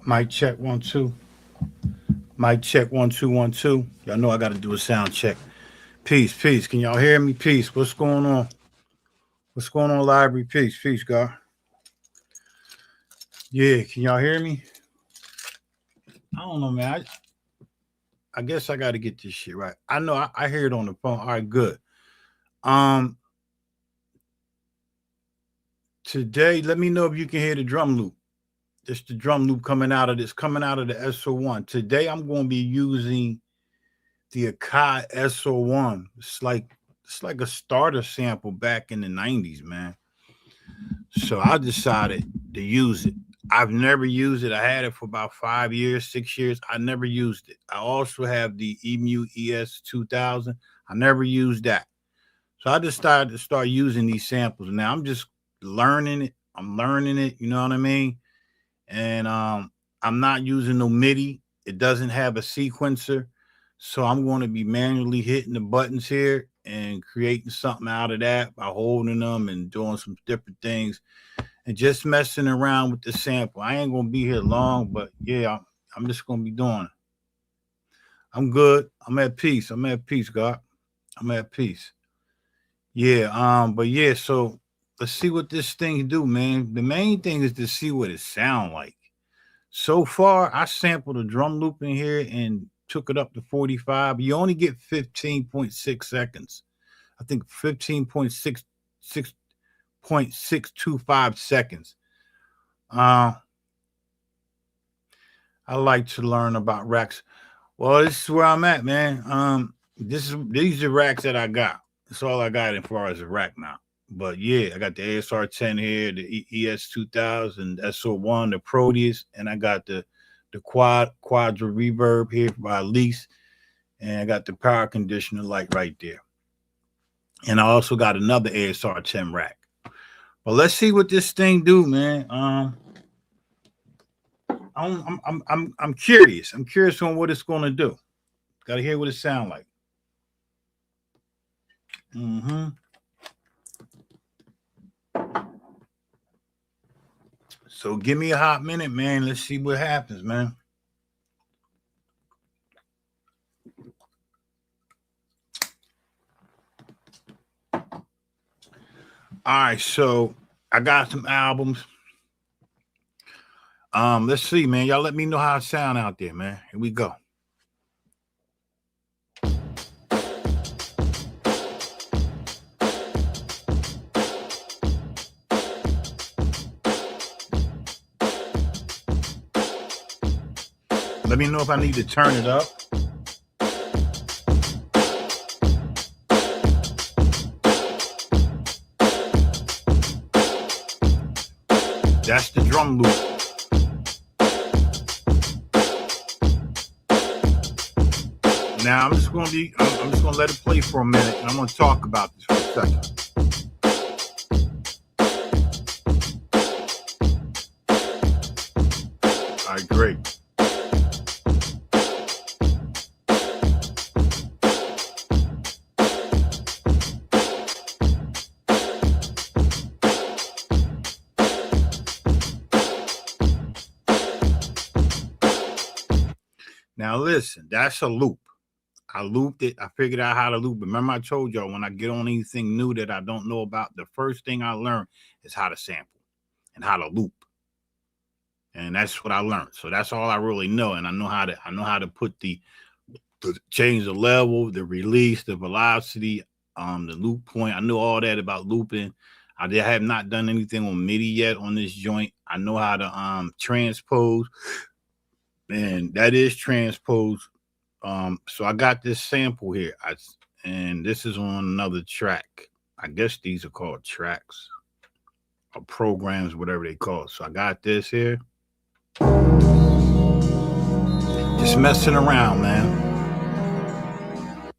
Mic check 1 2. Mic check 1 2 1 2. Y'all know I got to do a sound check. Peace, peace. Can y'all hear me? Peace. What's going on? What's going on, library? Peace, peace, God. Yeah, can y'all hear me? I don't know, man. I guess I got to get this shit right. I know I hear it on the phone. All right, good. Um, Today, let me know if you can hear the drum loop. It's the drum loop coming out of the SO1. Today, I'm going to be using the Akai SO1. It's like a starter sample back in the 90s, man. So I decided to use it. I've never used it. I had it for about 5 years, 6 years. I never used it. I also have the Emu ES 2000. I never used that. So I decided to start using these samples. Now I'm just learning it. I'm learning it. You know what I mean? And I'm not using no MIDI. It doesn't have a sequencer. So I'm going to be manually hitting the buttons here and creating something out of that by holding them and doing some different things and just messing around with the sample. I ain't going to be here long, but yeah, I'm just going to be doing it. I'm good. I'm at peace. I'm at peace, God. I'm at peace. Yeah, but yeah, so let's see what this thing do, man. The main thing is to see what it sound like. So far, I sampled a drum loop in here and took it up to 45. You only get 15.6 seconds. I think 15.625 seconds. I like to learn about racks. Well, this is where I'm at, man. These are racks that I got. That's all I got as far as a rack now. But yeah, I got the ASR 10 here, the ES 2000, SO1, the Proteus, and I got the quadra reverb here by Lease, and I got the power conditioner light right there. And I also got another ASR 10 rack. But let's see what this thing do, man. I'm curious. I'm curious on what it's gonna do. Got to hear what it sound like. Mm-hmm. So give me a hot minute, man. Let's see what happens, man. All right, so I got some albums. Let's see, man. Y'all let me know how it sound out there, man. Here we go. Let me know if I need to turn it up. That's the drum loop. Now I'm just gonna let it play for a minute, and I'm gonna talk about this for a second. All right, great. Now listen, that's a loop. I looped it. I figured out how to loop it. Remember I told y'all when I get on anything new that I don't know about, the first thing I learn is how to sample and how to loop. And that's what I learned. So that's all I really know. And I know how to put to change the level, the release, the velocity, the loop point. I know all that about looping. I have not done anything on MIDI yet on this joint. I know how to transpose, and that is transpose. So I got this sample here, and this is on another track. I guess these are called tracks or programs, whatever they call it. So I got this here. Just messing around, man.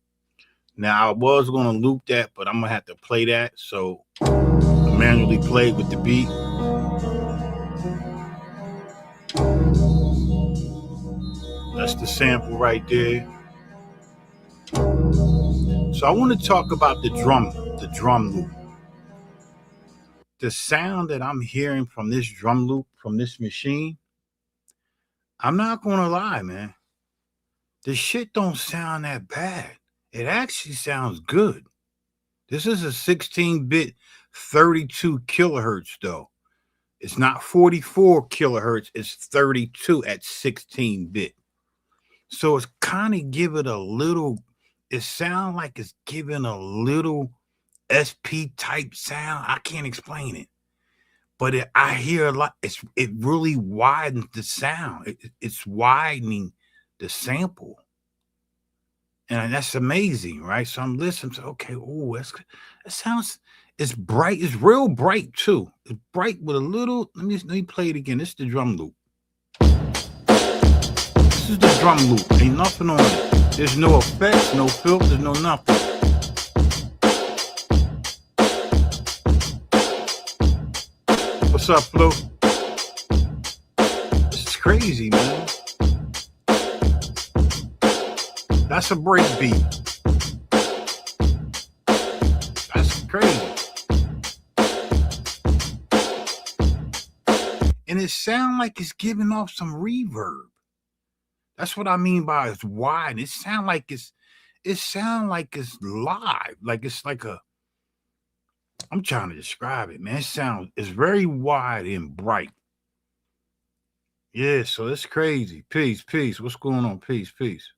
Now I was gonna loop that, but I'm gonna have to play that. So I manually played with the beat. That's the sample right there. So I want to talk about the drum loop. The sound that I'm hearing from this drum loop, from this machine, I'm not gonna lie, man. The shit don't sound that bad. It actually sounds good. This is a 16-bit 32 kilohertz though. It's not 44 kilohertz, it's 32 at 16-bit. So it's kind of give it a little, it sounds like it's giving a little SP type sound. I can't explain it. But I hear a lot. It really widens the sound. It's widening the sample, and that's amazing, right? So I'm listening to okay. Oh, that sounds. It's bright. It's real bright too. It's bright with a little. Let me play it again. This is the drum loop. This is the drum loop. Ain't nothing on it. There's no effects, no filters, no nothing. What's up, Flo? It's crazy, man. That's a break beat. That's crazy. And it sounds like it's giving off some reverb. That's what I mean by it's wide. It sounds like it's live. Like it's like a I'm trying to describe it, man. It's very wide and bright. Yeah, so it's crazy. Peace, peace. What's going on? Peace, peace.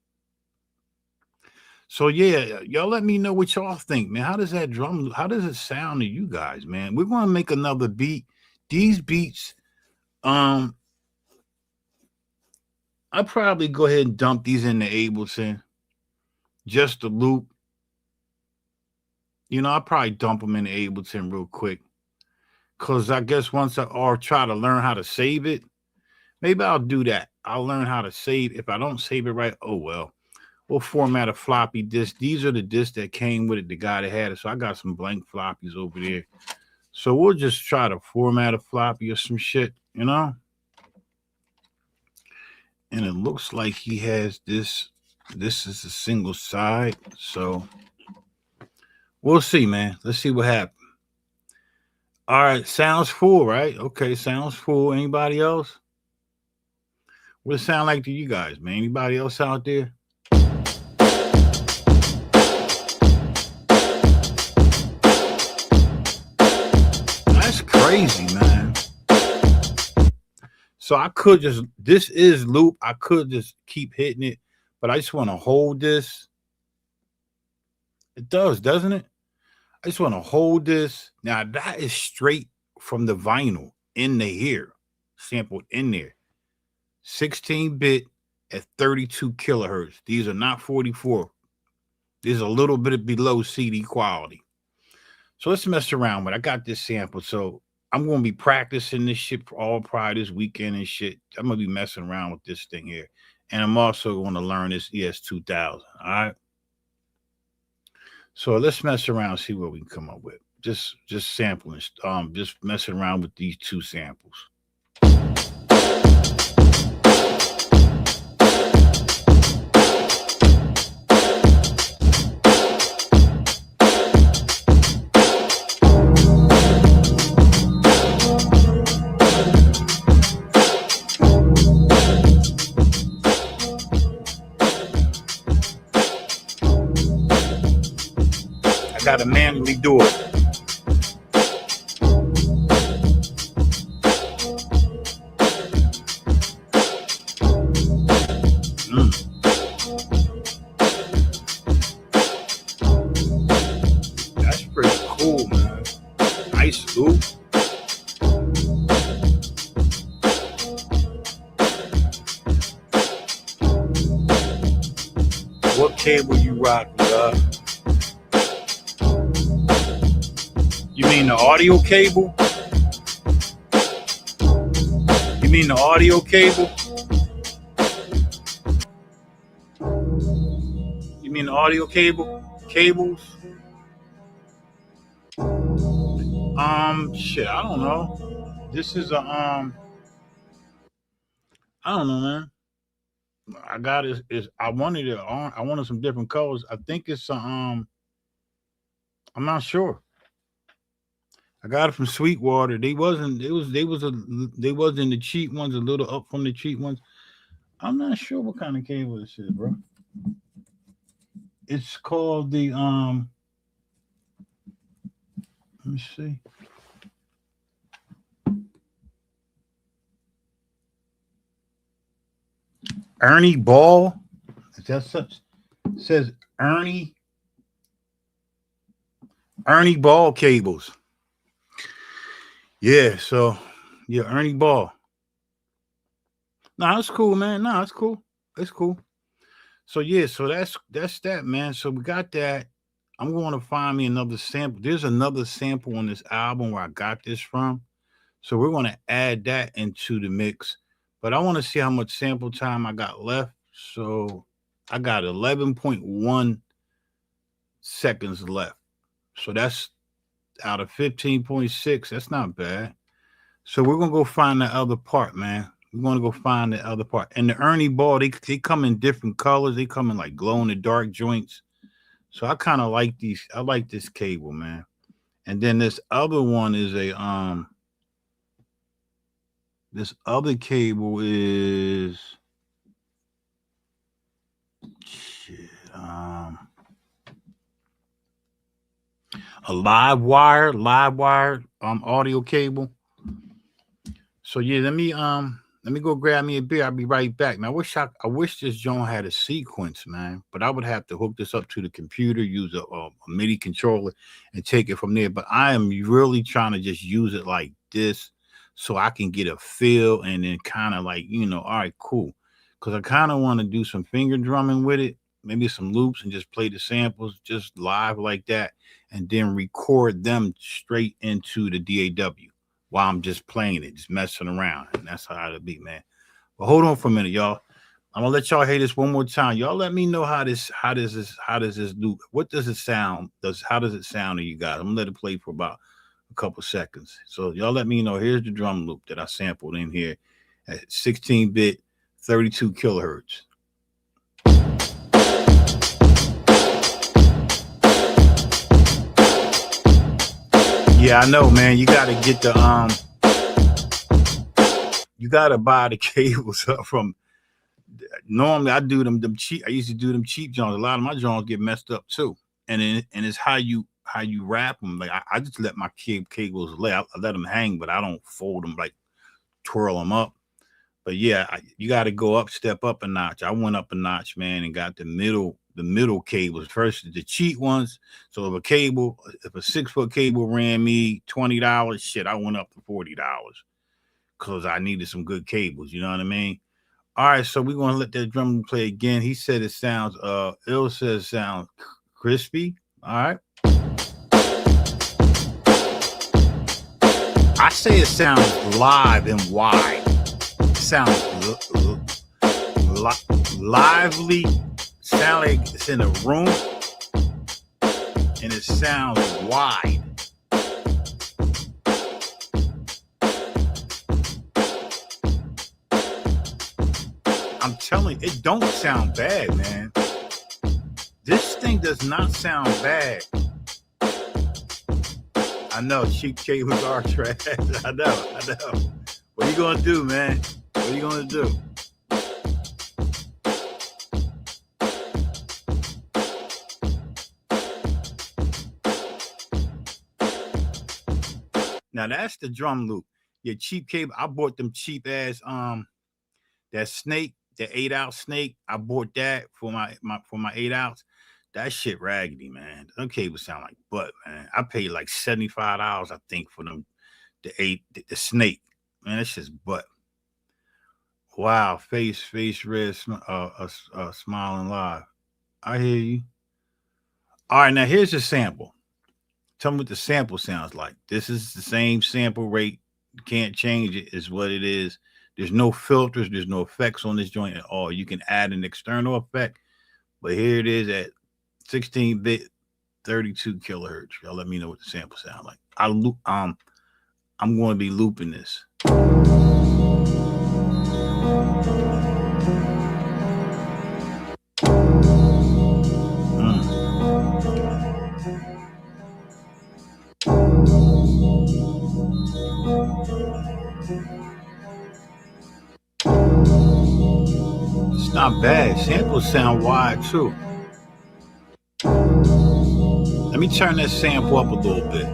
So yeah, y'all let me know what y'all think, man. How does it sound to you guys, man? We're gonna make another beat. These beats, I'll probably go ahead and dump these into Ableton. Just the loop. I'll probably dump them into Ableton real quick. Cause I guess once or try to learn how to save it. Maybe I'll do that. I'll learn how to save. If I don't save it right, oh well. We'll format a floppy disk. These are the discs that came with it, the guy that had it. So I got some blank floppies over there. So we'll just try to format a floppy or some shit, And it looks like he has this. This is a single side. So we'll see, man. Let's see what happens. All right. Sounds full, right? Okay. Sounds full. Anybody else? What it sound like to you guys, man? Anybody else out there? That's crazy, man. So I could this is loop. I could just keep hitting it, but I just want to hold this. It does, doesn't it? I just want to hold this. Now that is straight from the vinyl in the here, sampled in there. 16-bit at 32 kilohertz. These are not 44. These are a little bit below CD quality. So let's mess around with it. I got this sample. So I'm going to be practicing this shit for all probably this weekend and shit. I'm going to be messing around with this thing here. And I'm also going to learn this ES2000. All right. So let's mess around and see what we can come up with. Just sampling, just messing around with these two samples. I gotta manually do it. That's pretty cool, man. Nice loop. What cable you rocking, You mean the audio cable? You mean the audio cable? You mean the audio cables? Shit, I don't know. This is I don't know, man. I got it. I wanted it on. I wanted some different colors. I think it's I'm not sure. I got it from Sweetwater. They wasn't the cheap ones, a little up from the cheap ones. I'm not sure what kind of cable this is, bro. It's called the let me see. Ernie Ball. Is that such? It says Ernie Ball cables. Yeah, so yeah, Ernie Ball. Nah, it's cool, man. Nah, it's cool. It's cool. So yeah, so that's that, man. So we got that. I'm going to find me another sample. There's another sample on this album where I got this from. So we're going to add that into the mix. But I want to see how much sample time I got left. So I got 11.1 seconds left. So that's out of 15.6. That's not bad. So we're going to go find the other part, man. We're going to go find the other part. And the Ernie Ball, they come in different colors. They come in like glow in the dark joints. So I kind of like these. I like this cable, man. And then this other one is this other cable is shit, a live wire audio cable. So yeah, let me go grab me a beer. I'll be right back. Now I wish this joint had a sequence, man, but I would have to hook this up to the computer, use a MIDI controller, and take it from there. But I am really trying to just use it like this, so I can get a feel and then kind of like all right, cool, because I kind of want to do some finger drumming with it, maybe some loops, and just play the samples just live like that, and then record them straight into the DAW while I'm just playing it, just messing around. And that's how it'll be, man. But hold on for a minute, y'all. I'm gonna let y'all hear this one more time. Y'all let me know how does this loop? What does it sound? How does it sound to you guys? I'm gonna let it play for about a couple seconds. So y'all let me know. Here's the drum loop that I sampled in here at 16-bit, 32 kilohertz. Yeah, I know, man. You gotta get the you gotta buy the cables up from. Normally, I do them cheap. I used to do them cheap joints. A lot of my joints get messed up too, and it's how you wrap them. Like I just let my cables lay. I let them hang, but I don't fold them like twirl them up. But yeah, you got to go up, step up a notch. I went up a notch, man, and got the middle cables first, the cheap ones. So if a 6-foot cable ran me $20, shit, I went up to $40 because I needed some good cables. You know what I mean? All right, so we're gonna let that drum play again. He said it sounds Ill says it sounds crispy. All right. I say it sounds live and wide. It sounds lively. Sound like it's in a room, and it sounds wide. I'm telling you, it don't sound bad, man. This thing does not sound bad. I know cheap cables are trash. I know. What are you gonna do, man? What are you gonna do? Now that's the drum loop. Your cheap cable. I bought them cheap ass that snake, the 8-ounce snake. I bought that for my 8-ounce. That shit raggedy, man. Them cables sound like butt, man. I paid like $75, I think, for them. The snake, man. That's just butt. Wow, face red, smiling live. I hear you. All right, now here's the sample. Tell me what the sample sounds like. This is the same sample rate. You can't change it. It's what it is. There's no filters. There's no effects on this joint at all. You can add an external effect, but here it is at 16-bit, 32 kilohertz. Y'all let me know what the sample sound like. I'm going to be looping this. It's not bad. Samples sound wide too. Let me turn that sample up a little bit.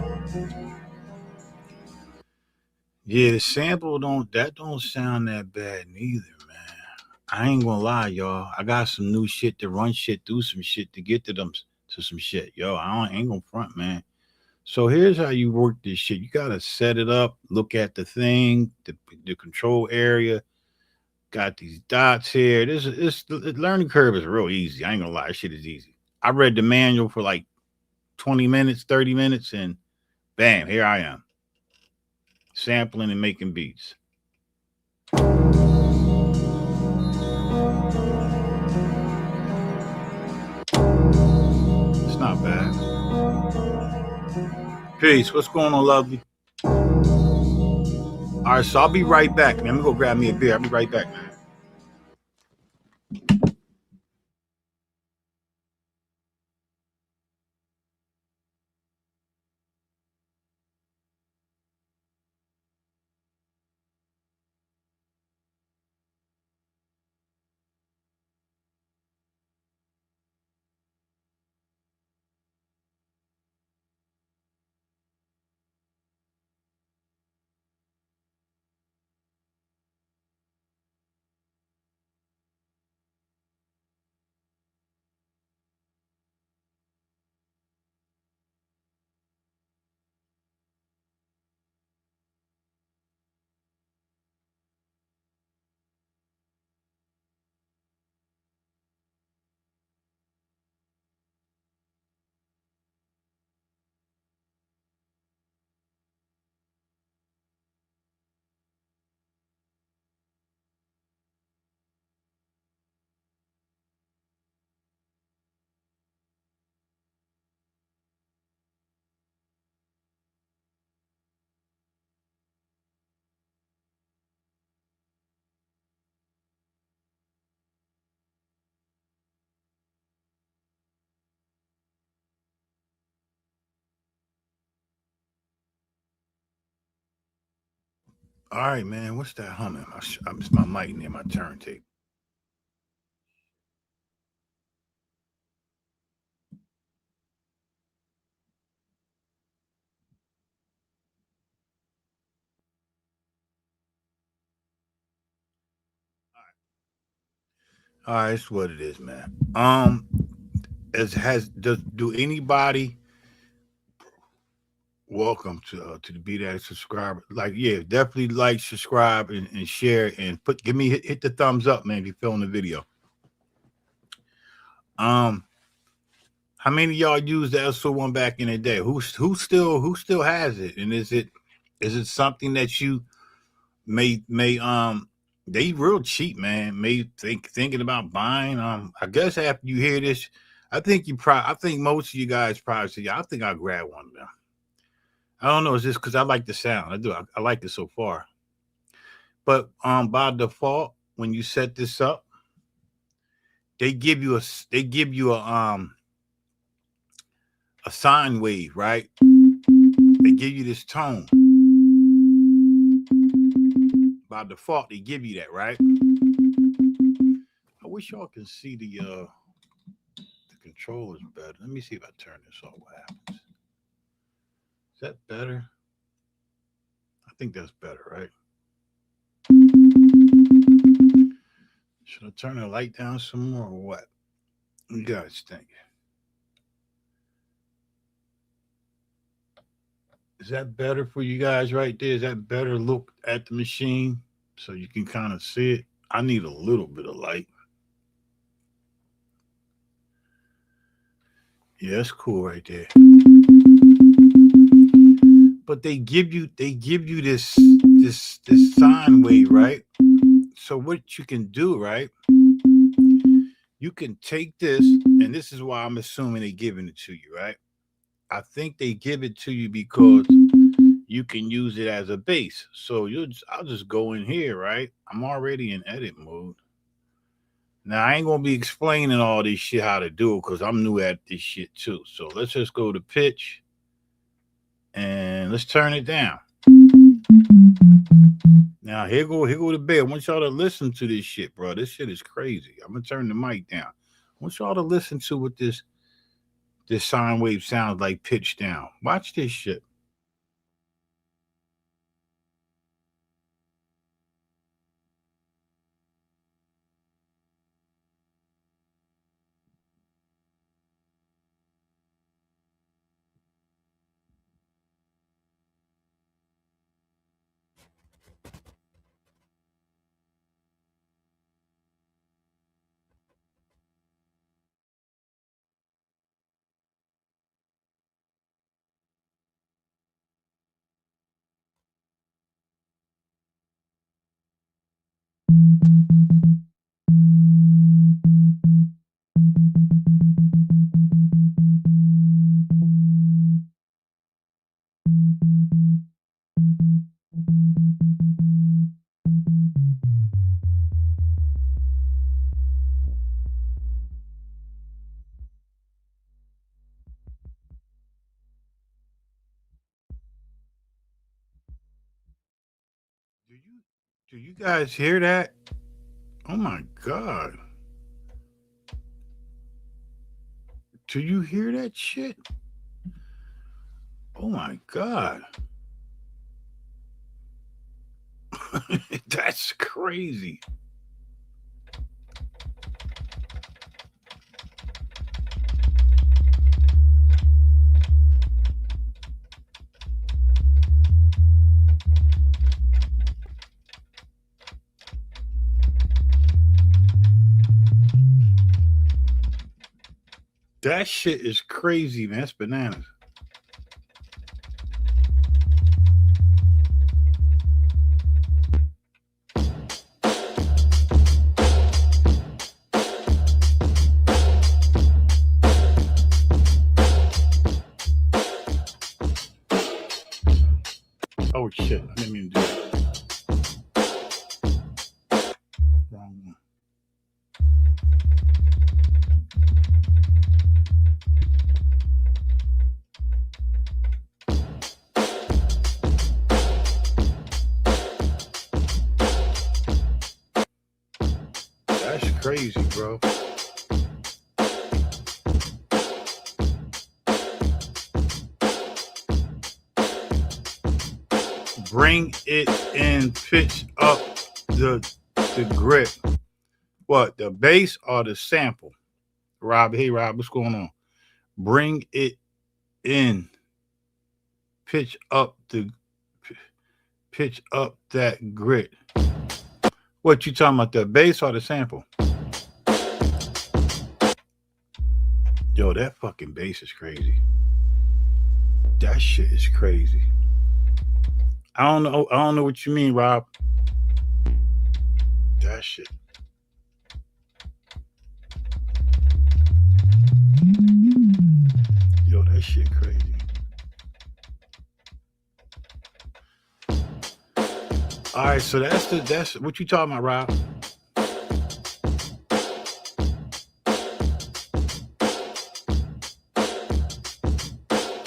Yeah, the sample don't sound that bad neither, man. I ain't gonna lie, y'all. I got some new shit to run shit through some shit to get to some shit. Yo, ain't gonna front, man. So here's how you work this shit. You gotta set it up, look at the thing, the control area. Got these dots here. The learning curve is real easy. I ain't gonna lie, this shit is easy. I read the manual for like 20 minutes, 30 minutes, and bam, here I am. Sampling and making beats. It's not bad. Peace. What's going on, lovely? All right, so I'll be right back, man. I'm gonna go grab me a beer. I'll be right back, man. All right, man. What's that humming? It's my mic near my turntable. All right, it's what it is, man. Do anybody welcome to the Be That subscriber? Like, yeah, definitely like, subscribe, and share, and hit the thumbs up, man. If you're feeling the video. How many of y'all used the SO1 back in the day? Who still has it? And is it something that you may they real cheap, man. May thinking about buying. I guess after you hear this, I think most of you guys probably say, yeah, I think I'll grab one of them. I don't know, it's just because I like the sound. I do. I like it so far. But by default, when you set this up, they give you a sine wave, right? They give you this tone. By default, they give you that, right? I wish y'all can see the controllers better. Let me see if I turn this off. What happens? Is that better? I think that's better, right? Should I turn the light down some more or what? You guys think? Is that better for you guys right there? Is that better look at the machine so you can kind of see it? I need a little bit of light. Yeah, that's cool right there. But they give you this sine wave, right? So what you can do, right? You can take this, and this is why I'm assuming they're giving it to you, right? I think they give it to you because you can use it as a base. So I'll just go in here, right? I'm already in edit mode. Now I ain't gonna be explaining all this shit how to do it because I'm new at this shit too. So let's just go to pitch and let's turn it down. Now here go the bed. I want y'all to listen to this shit, bro. This shit is crazy. I'm gonna turn the mic down. I want y'all to listen to what this sine wave sounds like pitched down. Watch this shit. Do you guys hear that? Oh my god. Do you hear that shit? Oh my god. That's crazy. That shit is crazy, man. That's bananas. Oh shit, I didn't mean to do that. Wrong one. That's crazy, bro. Bring it in, pitch up the grit. What, the bass or the sample? Rob, hey Rob, what's going on? Bring it in, pitch up that grit. What you talking about, the bass or the sample? Yo, that fucking bass is crazy. That shit is crazy. I don't know what you mean, Rob. That shit. Yo, that shit crazy. All right, so that's what you talking about, Rob.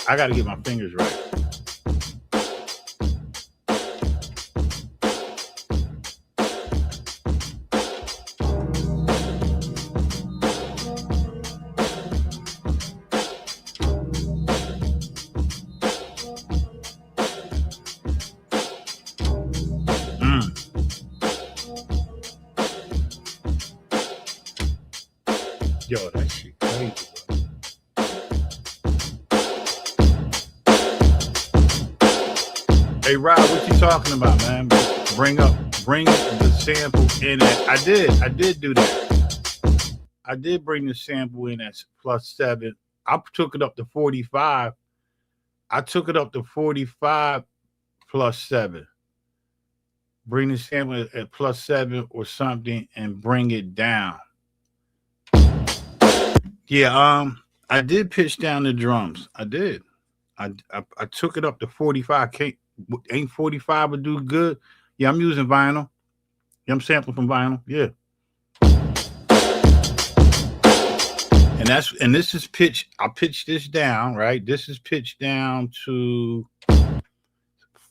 I gotta get my fingers right. Yo, that shit crazy, bro. Hey, Rob, what you talking about, man? Bring the sample in at. I did do that. I did bring the sample in at +7. I took it up to 45. I took it up to 45 +7. Bring the sample at +7 or something and bring it down. Yeah, I did pitch down the drums. I did. I took it up to 45. Ain't 45 would do good? Yeah, I'm using vinyl. Yeah, I'm sampling from vinyl. Yeah. And this is pitched. I pitched this down, right? This is pitched down to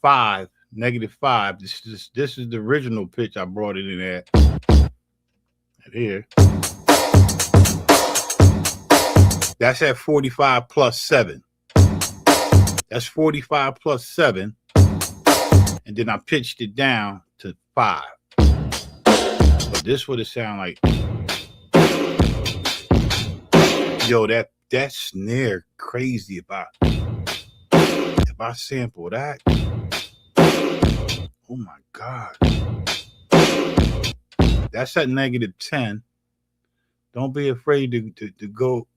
5. -5. This is the original pitch I brought it in at. Here. That's at 45 plus 7. That's 45 plus 7. And then I pitched it down to 5. But this would have sound like, yo, that snare crazy. If I sample that, oh my God. That's at -10. Don't be afraid to go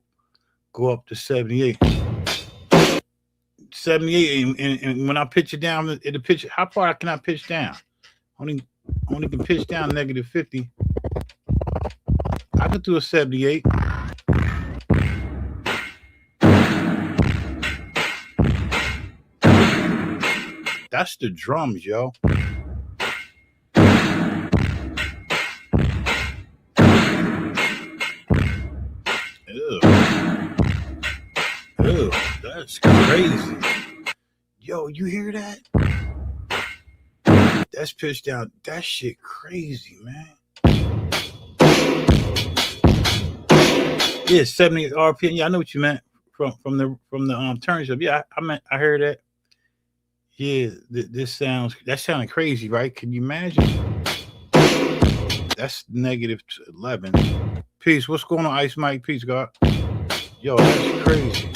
up to 78. 78, and when I pitch it down, it'll pitch. How far can I pitch down? Only can pitch down -50. I could do a 78. That's the drums, yo. Ew, that's crazy. Yo, you hear that? That's pitched down. That shit crazy, man. Yeah, 70 RPM. Yeah, I know what you meant from the turns up. Yeah, I heard that. Yeah, that sounded crazy, right? Can you imagine? That's -11. Peace. What's going on, Ice Mike? Peace, God. Yo, that's crazy.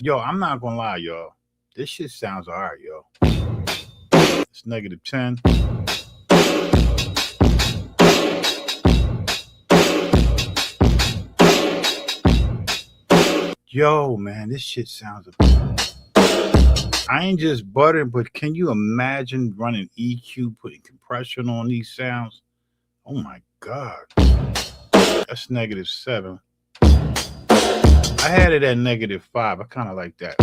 Yo, I'm not gonna lie, y'all. This shit sounds alright, yo. It's -10. Yo, man, this shit sounds. I ain't just buttering, but can you imagine running EQ, putting compression on these sounds? Oh my God. That's -7. I had it at -5. I kind of like that.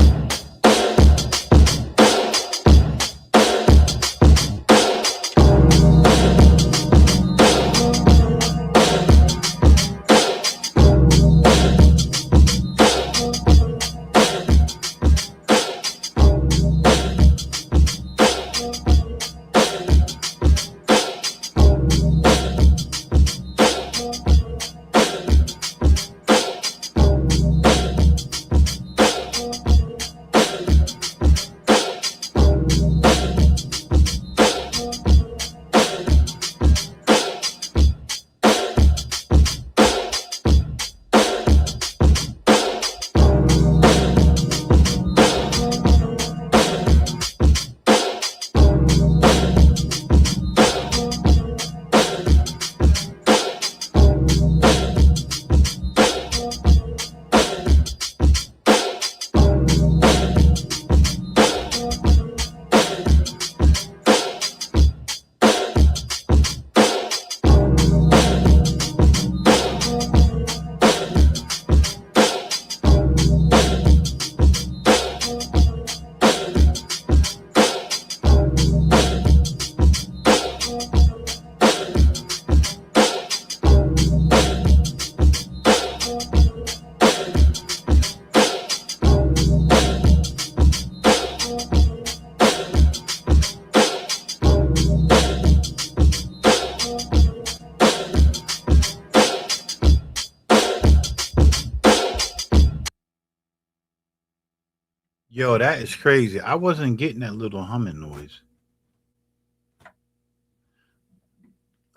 Yo, that is crazy. I wasn't getting that little humming noise.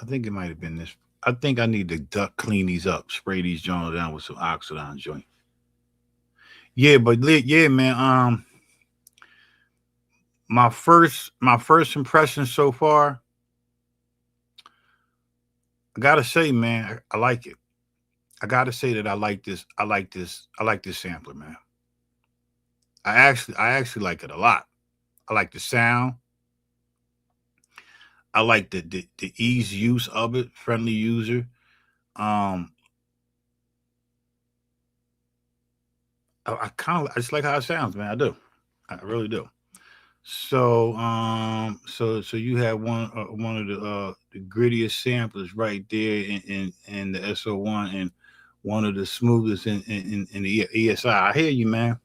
I think it might have been this. I think I need to clean these up, spray these joints down with some oxidized joint. Yeah, but yeah, man. My first impression so far, I gotta say, man, I like it. I gotta say that I like this. I like this sampler, man. I actually like it a lot. I like the sound. I like the ease use of it, friendly user. I kind of I just like how it sounds, man. I do. I really do. So so you have one of the grittiest samplers right there in the SO1, and one of the smoothest in the ESI. I hear you, man.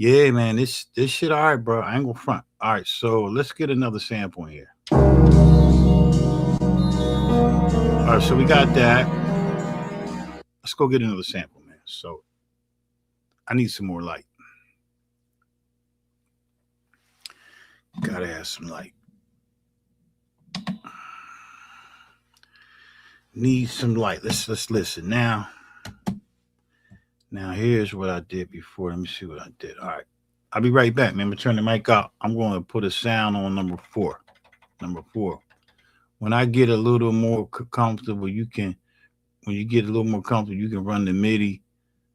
Yeah, man, this shit all right, bro. I ain't gonna front. All right, so let's get another sample in here. All right, so we got that. Let's go get another sample, man. So I need some more light. Gotta have some light. Need some light. Let's listen now. Now here's what I did before. Let me see what I did. All right, I'll be right back, man. I'm gonna turn the mic out. I'm going to put a sound on number 4. Number 4. When I get a little more comfortable, you can. When you get a little more comfortable, you can run the MIDI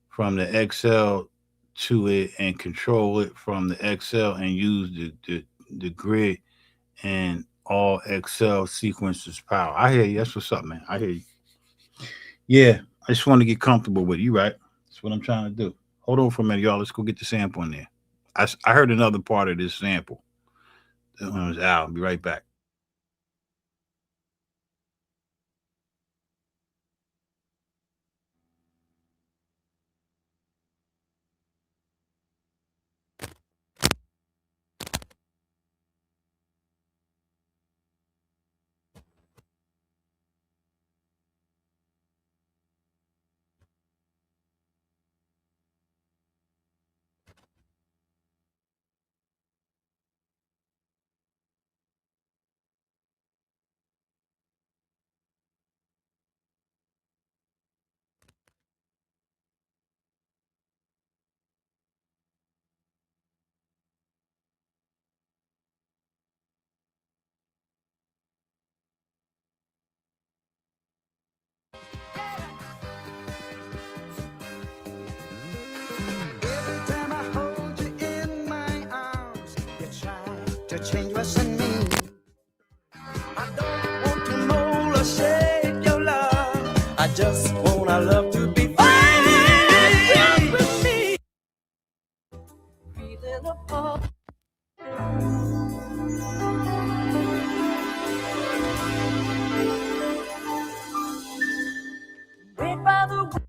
from the XL to it and control it from the XL and use the grid and all XL sequences power. I hear you. That's what's up, man. I hear you. Yeah, I just want to get comfortable with you, right? That's what I'm trying to do. Hold on for a minute, y'all. Let's go get the sample in there. I heard another part of this sample. That one was out. I'll be right back. Every time I hold you in my arms, you try to change what's in me. I don't want to mold or shape your love. I just want our love to be free. With me. Breathing apart. Right by the way.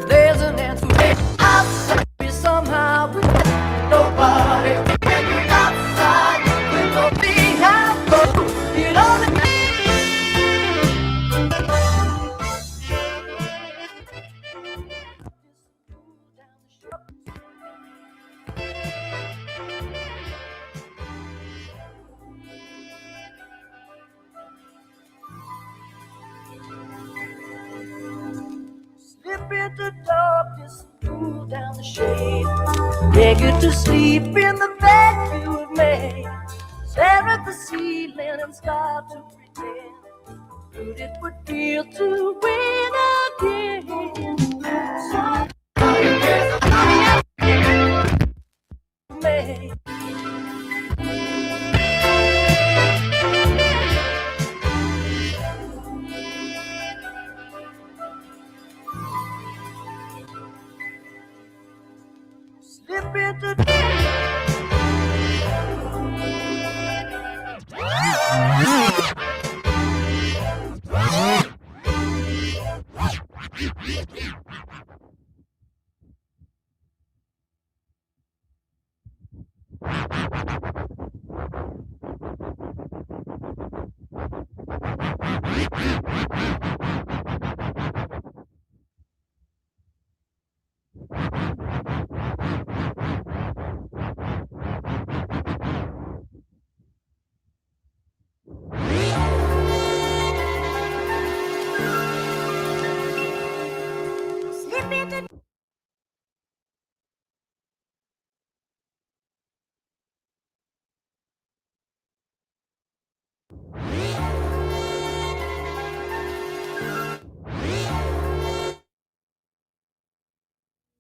There's an answer outside me somehow. Nobody can be outside with no behind. You don't slip into darkness, pull down the shade. Beg you to sleep in the bed you have made. Stare at the ceiling and start to pretend good it would feel to win again. So made. Slip into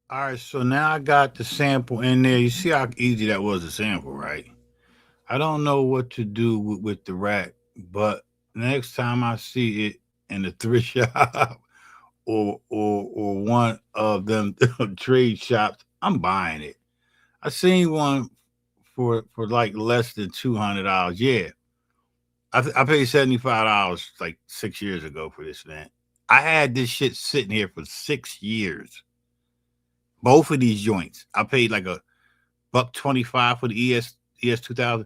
All right, so now I got the sample in there. You see how easy that was to sample, right? I don't know what to do with the rack, but next time I see it in the thrift shop or one of them trade shops, I'm buying it. I seen one for like less than $200. Yeah, I paid $75 like 6 years ago for this man. I had this shit sitting here for 6 years. Both of these joints, I paid like a buck 25 for the ES 2000.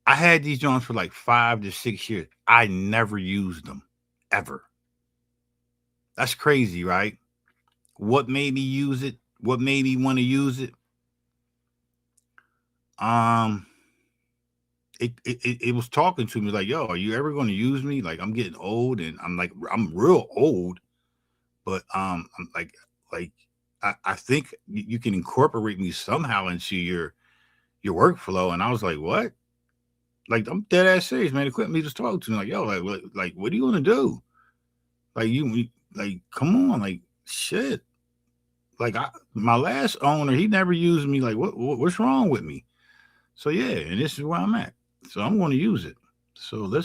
I had these joints for like 5 to 6 years. I never used them ever. That's crazy, right? What made me use it? What made me want to use it? Um, it was talking to me like, yo, are you ever going to use me? Like, I'm getting old, and I'm real old, but I'm like I think you can incorporate me somehow into your workflow. And I was like, what? Like, I'm dead ass serious, man. The equipment just talking to me like, yo, like what are you gonna do? Like like, come on, like shit. Like my last owner, he never used me. Like, what's wrong with me? So yeah, and this is where I'm at. So I'm going to use it. So let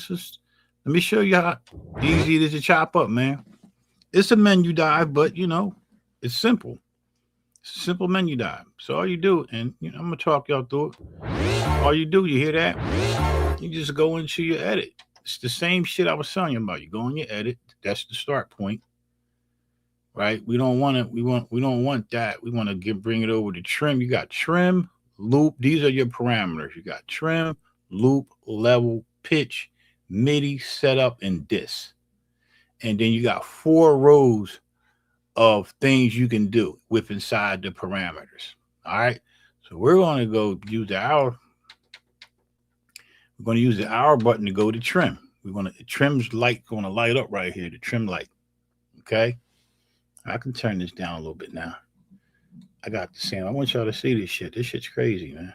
me show you how easy it is to chop up, man. It's a menu dive, but it's simple. It's a simple menu dive. So all you do, and I'm gonna talk y'all through it. All you do, you hear that? You just go into your edit. It's the same shit I was telling you about. You go in your edit. That's the start point, right? We don't want it. We don't want that. We want to bring it over to trim. You got trim, loop. These are your parameters. You got trim, loop, level, pitch, MIDI, setup, and dis. And then you got 4 rows of things you can do with inside the parameters. All right. So we're going to go use the hour. We're going to use the hour button to go to trim. We're going to trim's light going to light up right here, the trim light. Okay. I can turn this down a little bit now. I got the same. I want y'all to see this shit. This shit's crazy, man.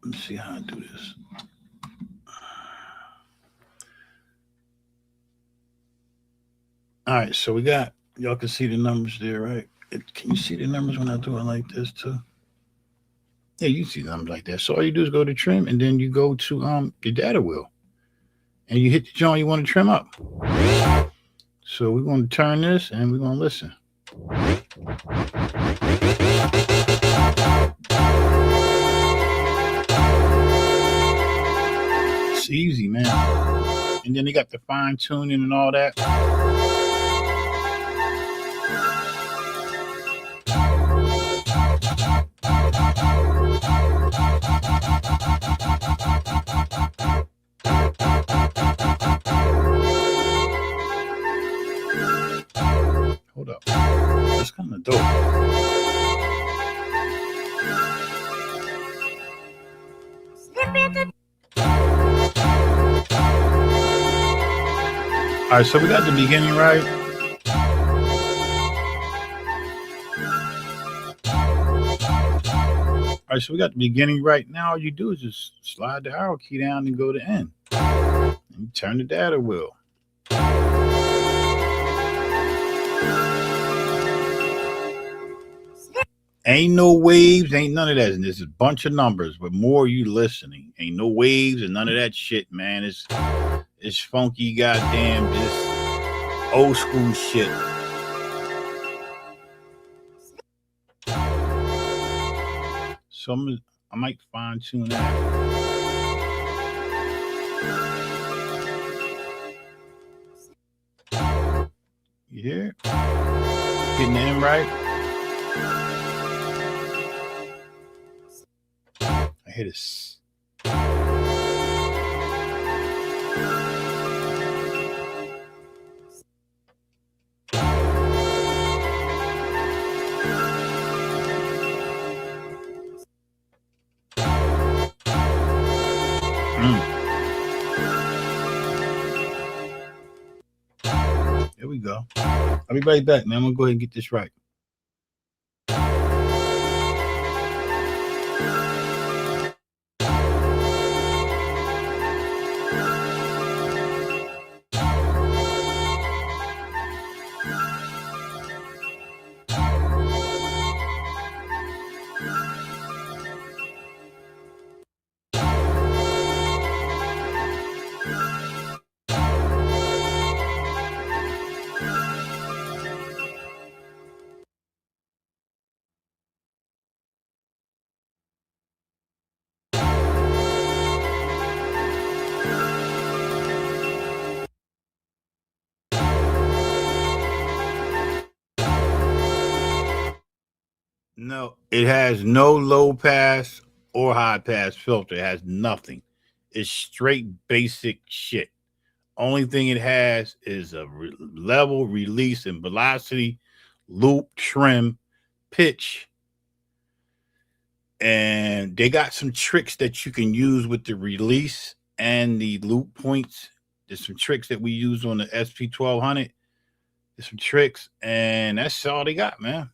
Let's see how I do this. All right, so y'all can see the numbers there, right? Can you see the numbers when I do it like this too? Yeah, you see the numbers like that. So all you do is go to trim, and then you go to your data wheel, and you hit the joint you want to trim up. So we're going to turn this, and we're going to listen. It's easy, man. And then they got the fine tuning and all that. Hold up. That's kind of dope. All right, so we got the beginning right. All right, so we got the beginning right. Now all you do is just slide the arrow key down and go to end. And you turn the data wheel. Ain't no waves, ain't none of that. And this is a bunch of numbers, but more you listening. Ain't no waves and none of that shit, man. It's funky, goddamn, just old school shit. So I might fine tune that. You hear? Getting the end right. I hear this. There we go. I'll be right back, man. I'm going to go ahead and get this right. No, it has no low pass or high pass filter. It has nothing. It's straight basic shit. Only thing it has is a level, release, and velocity, loop, trim, pitch. And they got some tricks that you can use with the release and the loop points. There's some tricks that we use on the SP1200. There's some tricks, and that's all they got, man.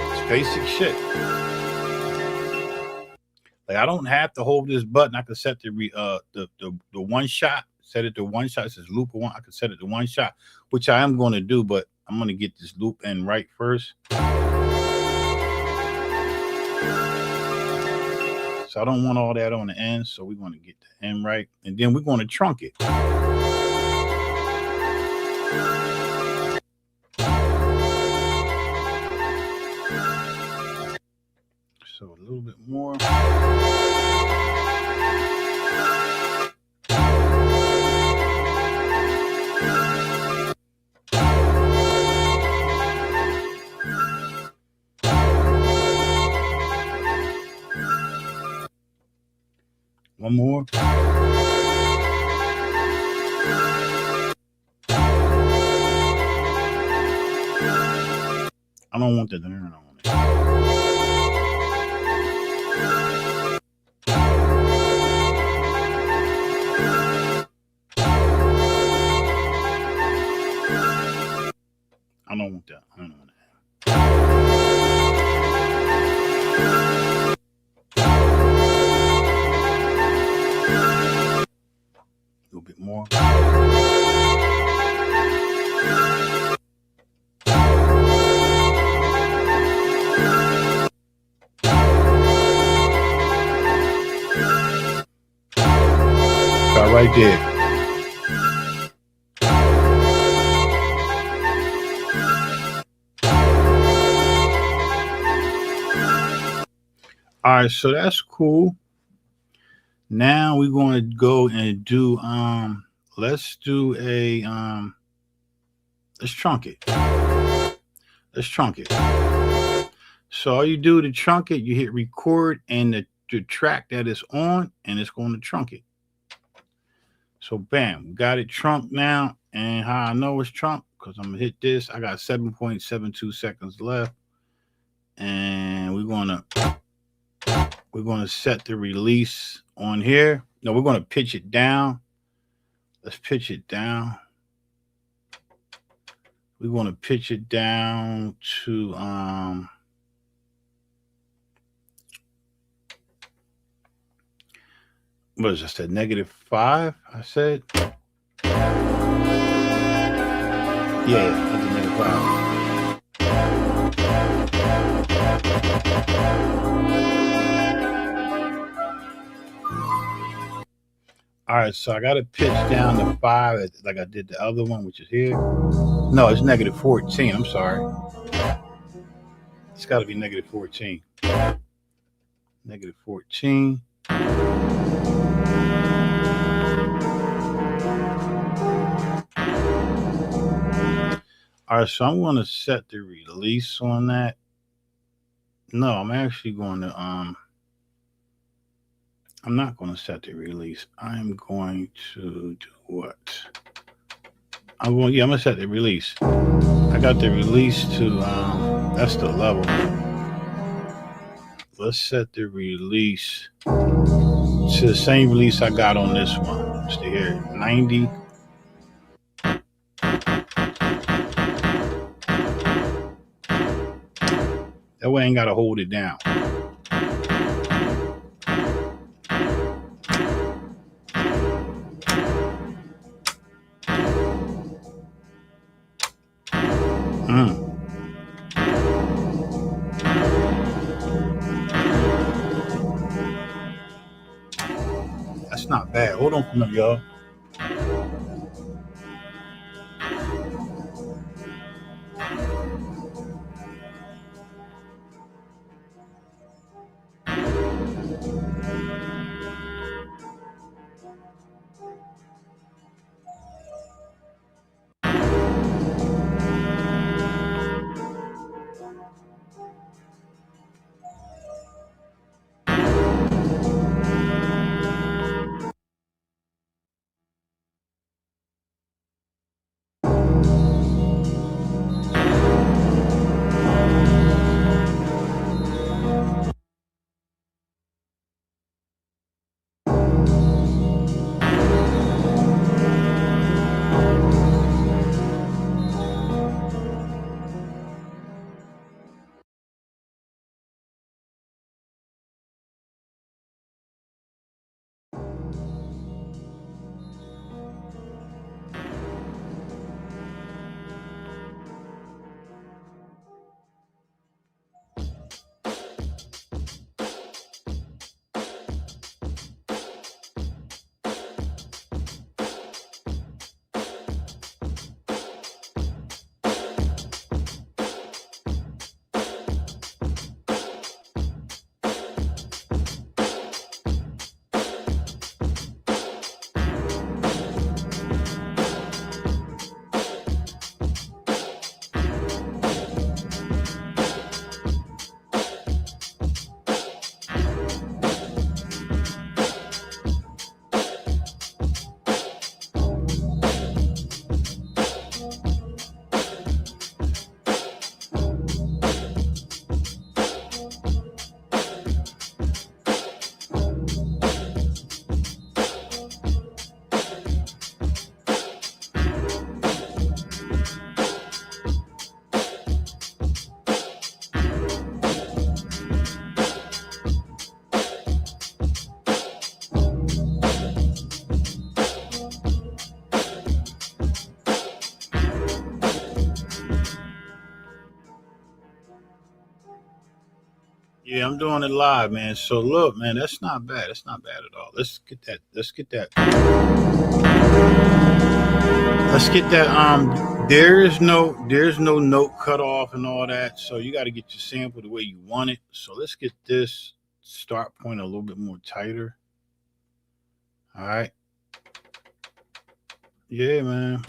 It's basic shit. Like, I don't have to hold this button. I can set the one shot. Set it to one shot. It says loop one. I can set it to one shot, which I am going to do, but I'm going to get this loop in right first. So I don't want all that on the end. So we want to get the end right. And then we're going to trunk it. So a little bit more. One more. I don't want the on it. I don't want that. I don't want that. A little bit more. Got right there. All right, so that's cool. Now we're going to go and do let's do a let's trunk it. Let's trunk it. So all you do to trunk it, you hit record and the track that is on, and it's going to trunk it. So bam, got it trunked now. And how I know it's trunked, because I'm gonna hit this. I got 7.72 seconds left. And we're gonna set the release on here. No, we're gonna pitch it down. Let's pitch it down. We're gonna pitch it down to what is this? -5, I said. Yeah, that's a -5. All right, so I got to pitch down to 5 like I did the other one, which is here. No, it's -14. I'm sorry. It's got to be -14. -14. All right, so I'm going to set the release on that. No, I'm actually going to I'm not going to set the release. I'm going to do what? I'm going to set the release. I got the release to that's the level. Let's set the release to the same release I got on this one. Stay here, 90. That way I ain't got to hold it down. That's not bad. Hold on for a minute, y'all. Yeah, I'm doing it live, man. So look, man, that's not bad. That's not bad at all. Let's get that. Let's get that. Let's get that. There's no note cut off and all that. So you got to get your sample the way you want it. So let's get this start point a little bit more tighter. All right. Yeah, man.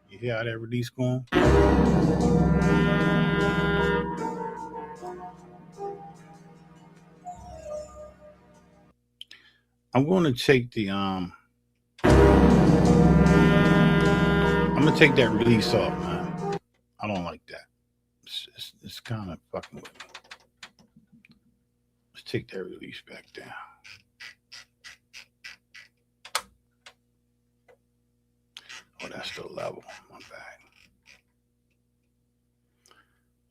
You hear how that release going? I'm going to take the I'm gonna take that release off, man. I don't like that. It's kind of fucking with me. Let's take that release back down. Oh, that's the level. My bad.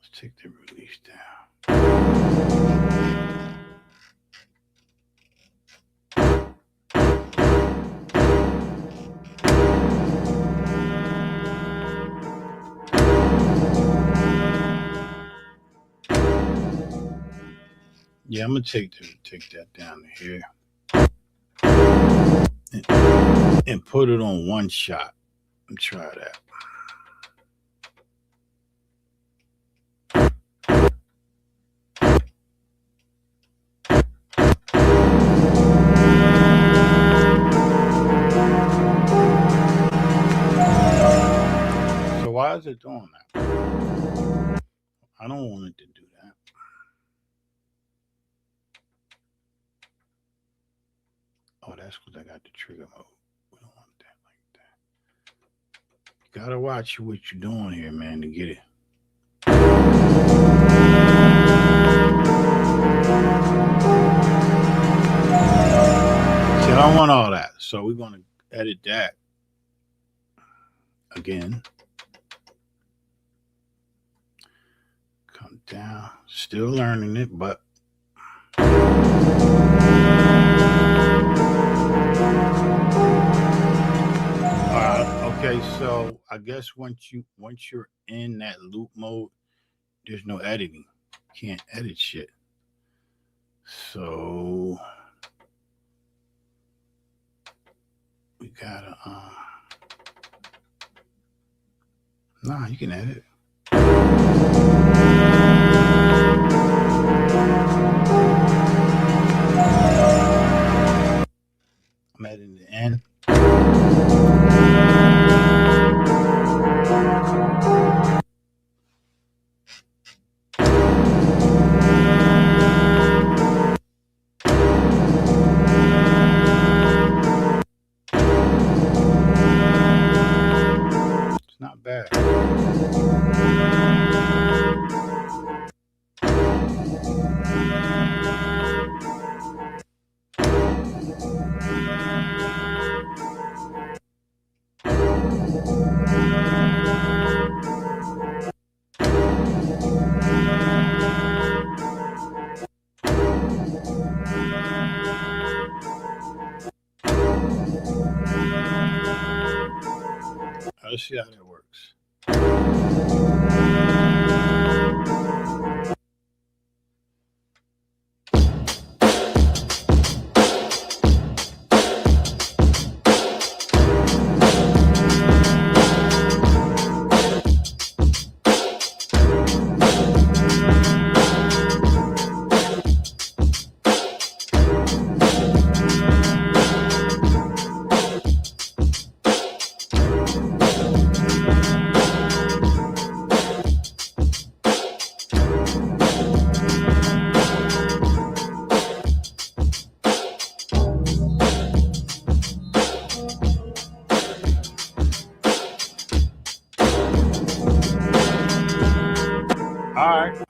Let's take the release down. Yeah, I'm gonna take that down to here and put it on one shot. And try that. So why is it doing that? I don't want it to do that. Oh, that's because I got the trigger mode. We don't want that like that. You gotta watch what you're doing here, man, to get it. See, I don't want all that. So we're gonna edit that again. Come down. Still learning it, but okay, so I guess once you're in that loop mode, there's no editing. You can't edit shit. So we gotta nah, you can edit. I'm editing the end. It's not bad. Let's see how that works.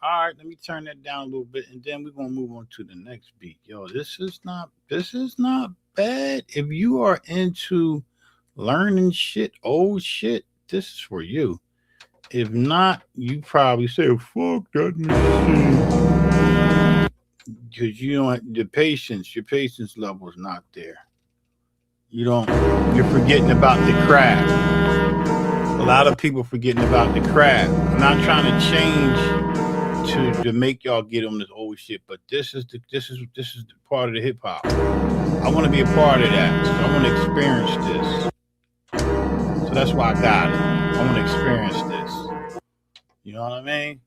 All right, let me turn that down a little bit and then we're gonna move on to the next beat. Yo, this is not bad. If you are into learning shit, old shit, this is for you. If not, you probably say, fuck that machine. Because you don't, your patience level is not there. you're forgetting about the craft. A lot of people forgetting about the craft. I'm not trying to change to make y'all get on this old shit, but this is the part of the hip hop. I want to be a part of that. So I want to experience this. So that's why I got it. I want to experience this. You know what I mean?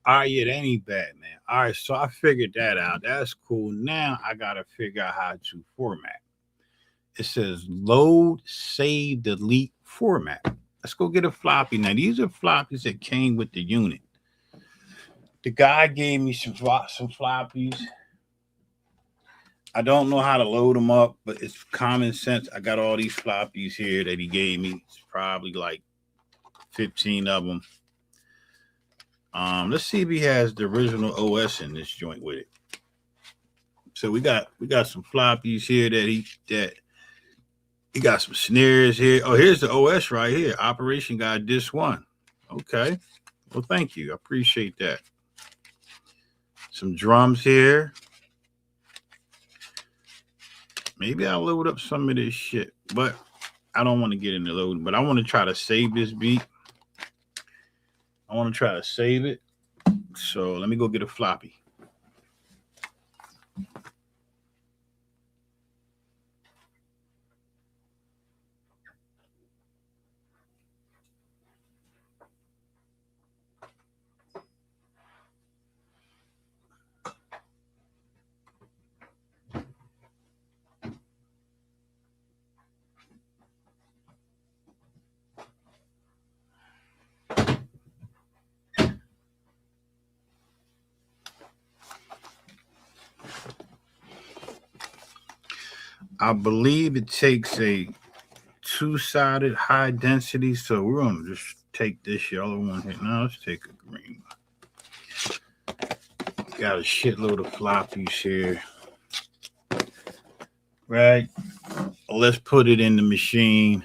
All right, yeah, that ain't bad, man. All right, so I figured that out. That's cool. Now I gotta figure out how to format. It says load, save, delete, format. Let's go get a floppy. Now these are floppies that came with the unit. The guy gave me some floppies. I don't know how to load them up, but it's common sense. I got all these floppies here that he gave me. It's probably like 15 of them. Let's see if he has the original OS in this joint with it. So we got some floppies here that he got some snares here. Oh, here's the OS right here. Operation Guide Disc 1. Okay. Well, thank you. I appreciate that. Some drums here. Maybe I'll load up some of this shit, but I don't want to get into loading. But I want to try to save this beat. I want to try to save it. So let me go get a floppy. I believe it takes a two-sided high density. So we're going to just take this yellow one here. Now let's take a green one. Got a shitload of floppies here. Right? Let's put it in the machine.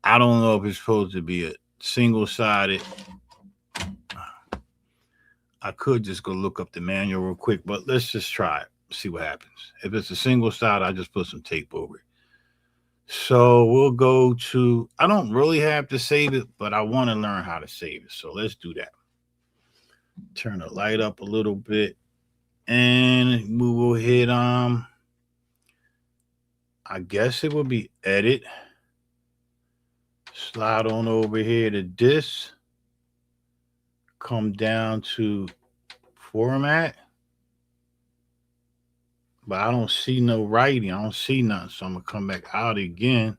I don't know if it's supposed to be a single-sided. I could just go look up the manual real quick, but let's just try it. See what happens. If it's a single side, I just put some tape over it. So we'll go to, I don't really have to save it, but I want to learn how to save it. So let's do that. Turn the light up a little bit and we will hit, I guess it will be edit. Slide on over here to this. Come down to format. But I don't see no writing. I don't see nothing. So I'm going to come back out again.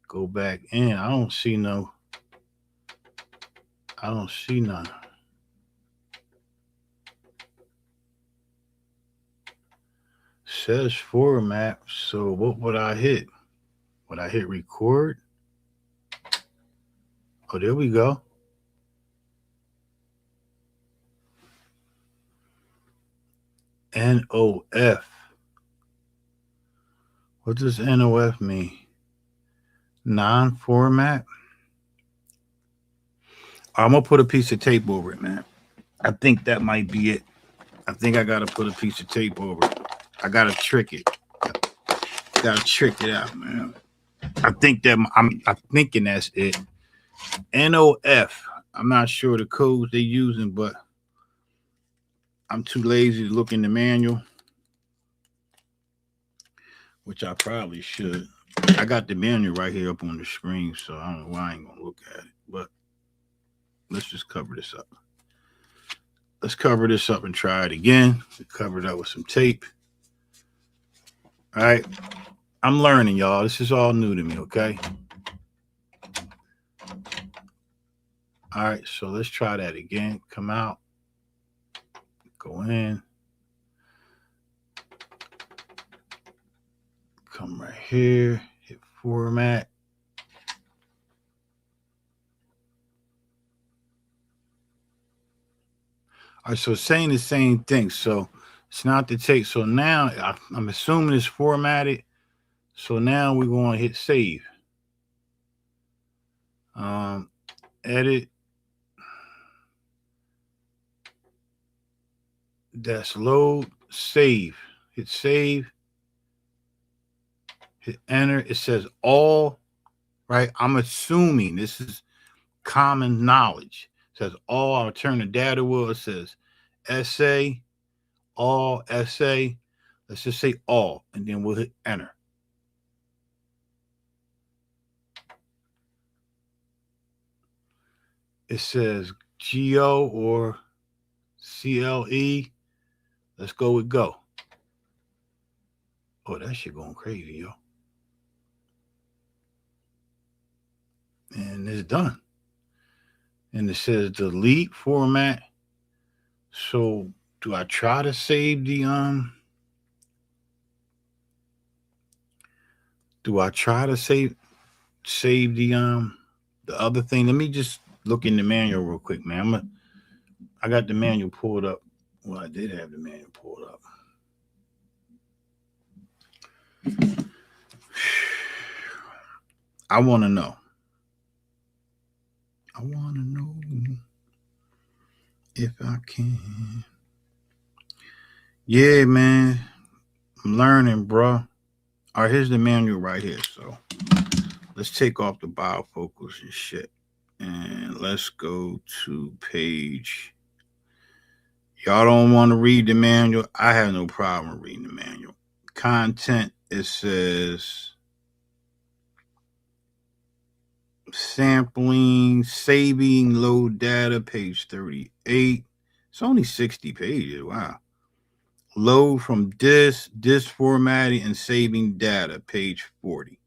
Go back in. I don't see nothing. Says format. So what would I hit? Would I hit record? Oh, there we go. NOF. What does NOF mean? Non-format? I'm going to put a piece of tape over it, man. I think that might be it. I think I got to put a piece of tape over it. I got to trick it. Got to trick it out, man. I'm thinking that's it. NOF. I'm not sure the codes they're using, but I'm too lazy to look in the manual, which I probably should. I got the manual right here up on the screen, so I don't know why I ain't gonna look at it. But let's just cover this up. Let's cover this up and try it again. We covered up with some tape. All right. I'm learning, y'all. This is all new to me, okay? All right, so let's try that again. Come out, go in, come right here, hit format. All right, so it's saying the same thing. So it's not the tape. So now I'm assuming it's formatted. So now we're going to hit save. Edit. That's load. Save. Hit save. Hit enter. It says all, right? I'm assuming this is common knowledge. It says all. I'll turn the data wheel. It says essay, all, essay. Let's just say all, and then we'll hit enter. It says GO or CLE. Let's go with go. Oh, that shit going crazy, yo. And it's done. And it says delete format. So do I try to save the do I try to save the other thing? Let me just look in the manual real quick, man. I got the manual pulled up. Well, I did have the manual pulled up. I want to know. I want to know if I can. Yeah, man. I'm learning, bro. All right, here's the manual right here. So let's take off the bifocals and shit. And let's go to page. Y'all don't want to read the manual. I have no problem reading the manual. Content, it says sampling, saving, load data, page 38. It's only 60 pages. Wow. Load from disk formatting and saving data, page 40.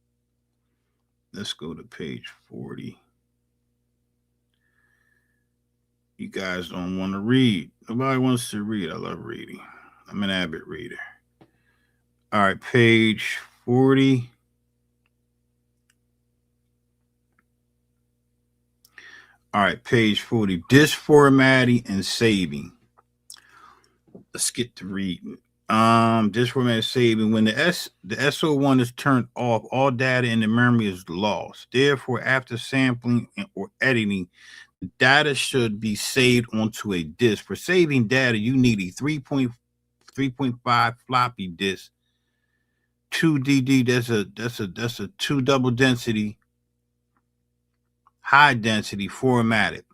Let's go to page 40. You guys don't want to read. Nobody wants to read. I love reading. I'm an avid reader. All right, page 40. All right, page 40. Disk formatting and saving. Let's get to reading. Disk formatting saving. When the SO1 is turned off, all data in the memory is lost. Therefore, after sampling or editing, data should be saved onto a disk. For saving data, you need a 3.5 floppy disk, 2DD. That's a 2 double density, high density formatted.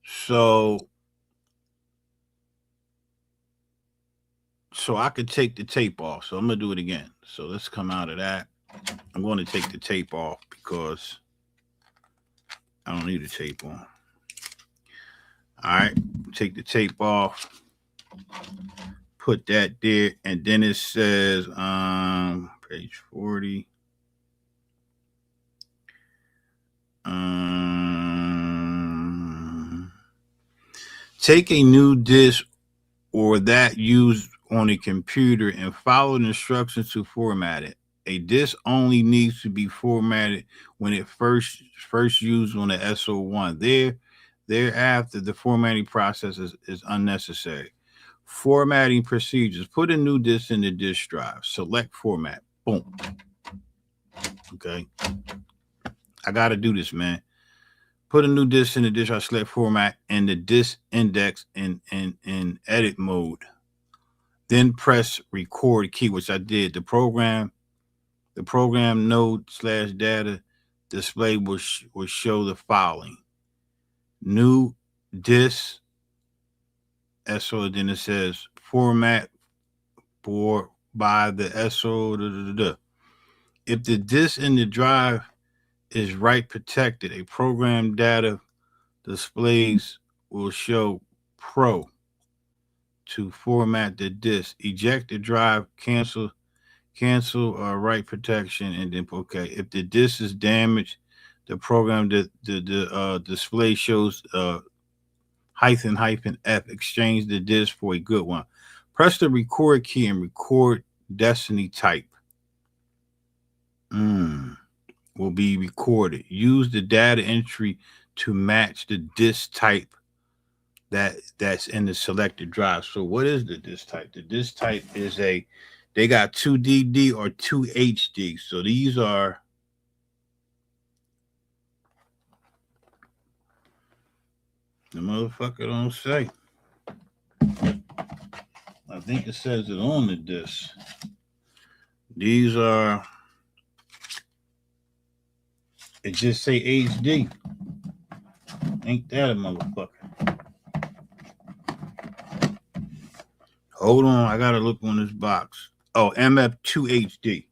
So I could take the tape off. So I'm gonna do it again. So let's come out of that. I'm going to take the tape off because I don't need the tape on. All right, take the tape off, put that there, and then it says page 40. Take a new disk or that used on a computer and follow the instructions to format it. A disk only needs to be formatted when it first used on the SO1. Thereafter, the formatting process is unnecessary. Formatting procedures. Put a new disk in the disk drive. Select format. Boom. Okay. I got to do this, man. Put a new disk in the disk drive. Select format and the disk index in edit mode. Then press record key, which I did. The program node / data display will show the following: new disk SO, then it says format for by the SO. Da, da, da, da. If the disk in the drive is write protected, a program data displays will show Pro to format the disk, eject the drive, cancel write protection, and then okay. If the disk is damaged, the program the display shows hyphen F, exchange the disk for a good one. Press the record key and record Destiny type. Will be recorded. Use the data entry to match the disk type that's in the selected drive. So what is the disk type? The disk type is they got 2DD or 2HD. So these are the motherfucker don't say. I think it says it on the disc. These are, it just say HD. Ain't that a motherfucker? Hold on, I gotta look on this box. Oh, MF2HD.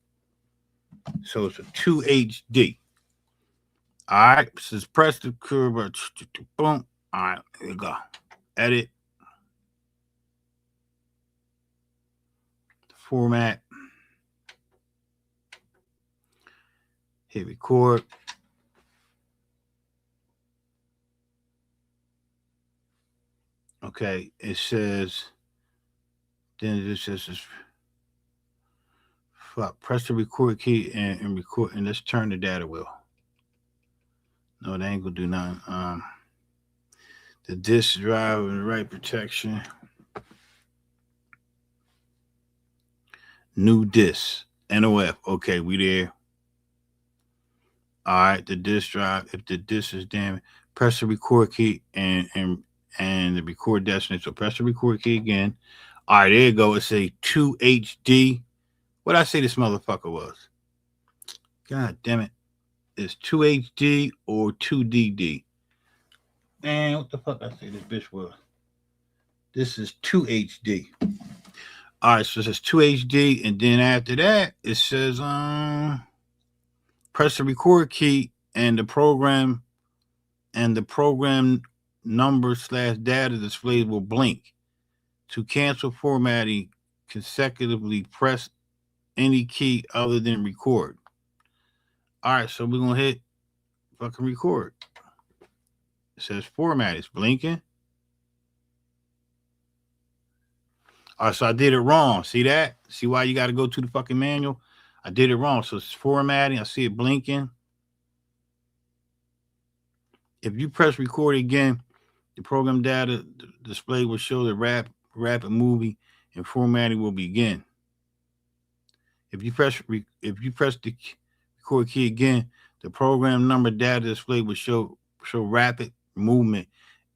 So it's a 2HD. All right, says press the curve. Boom. All right, here we go. Edit. Format. Hit record. Okay, it says, then it says, press the record key and record, and let's turn the data wheel. No, they ain't gonna do nothing. The disk drive and write protection. New disk. NOF. Okay, we there. All right, the disk drive. If the disk is damaged, press the record key and the record destination. So press the record key again. All right, there you go. It's a 2HD. What I say this motherfucker was? God damn it. It's 2HD or 2DD. Man, what the fuck I say this bitch was? This is 2HD. All right, so it says 2HD, and then after that, it says press the record key and the program number / data display will blink. To cancel formatting, consecutively press any key other than record. All right, so we're gonna hit fucking record. It says format, it's blinking. All right, so I did it wrong. See that? See why you got to go to the fucking manual? I did it wrong. So it's formatting. I see it blinking. If you press record again, the program data display will show the rapid movie and formatting will begin. If you press the record key again, the program number data display will show rapid movement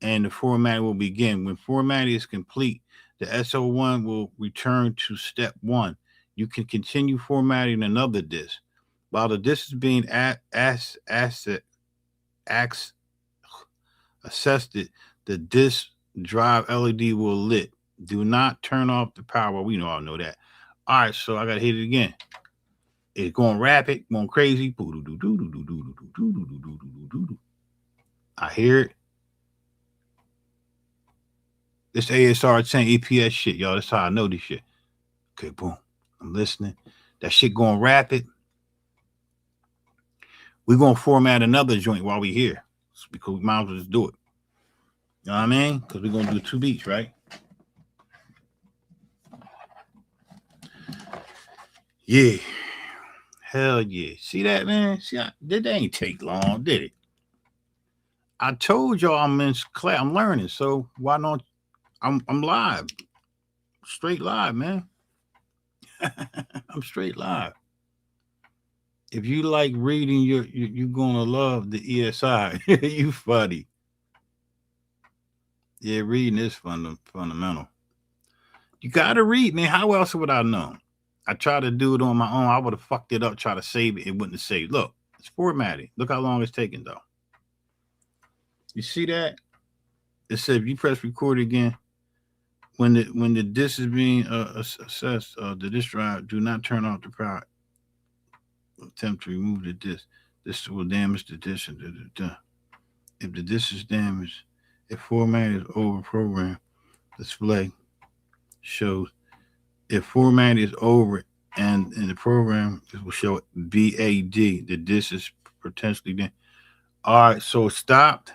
and the formatting will begin. When formatting is complete, the SO1 will return to step 1. You can continue formatting another disk. While the disk is being assessed, the disk drive LED will lit. Do not turn off the power. Well, we all know that. All right, so I got to hit it again. It's going rapid, going crazy. I hear it. This ASR 10 EPS shit, y'all. That's how I know this shit. Okay, boom. I'm listening. That shit going rapid. We're going to format another joint while we here. Because we might as well just do it. You know what I mean? Because we're going to do 2 beats, right? Yeah. Hell yeah. See that, man? See, that ain't take long, did it? I told y'all I'm in class. I'm learning. So why not? I'm live. Straight live, man. I'm straight live. If you like reading, you're gonna love the ESI. You funny. Yeah, reading is fundamental. You gotta read, man. How else would I know? I tried to do it on my own. I would have fucked it up, try to save it. It wouldn't have saved. Look, it's formatting. Look how long it's taking, though. You see that? It said if you press record again, when the disk is being assessed, the disk drive, do not turn off the power. Attempt to remove the disk. This will damage the disk. If the disk is damaged, if format is over program, display shows. If format is over and in the program, it will show BAD. The disk is potentially damaged. All right, so it stopped.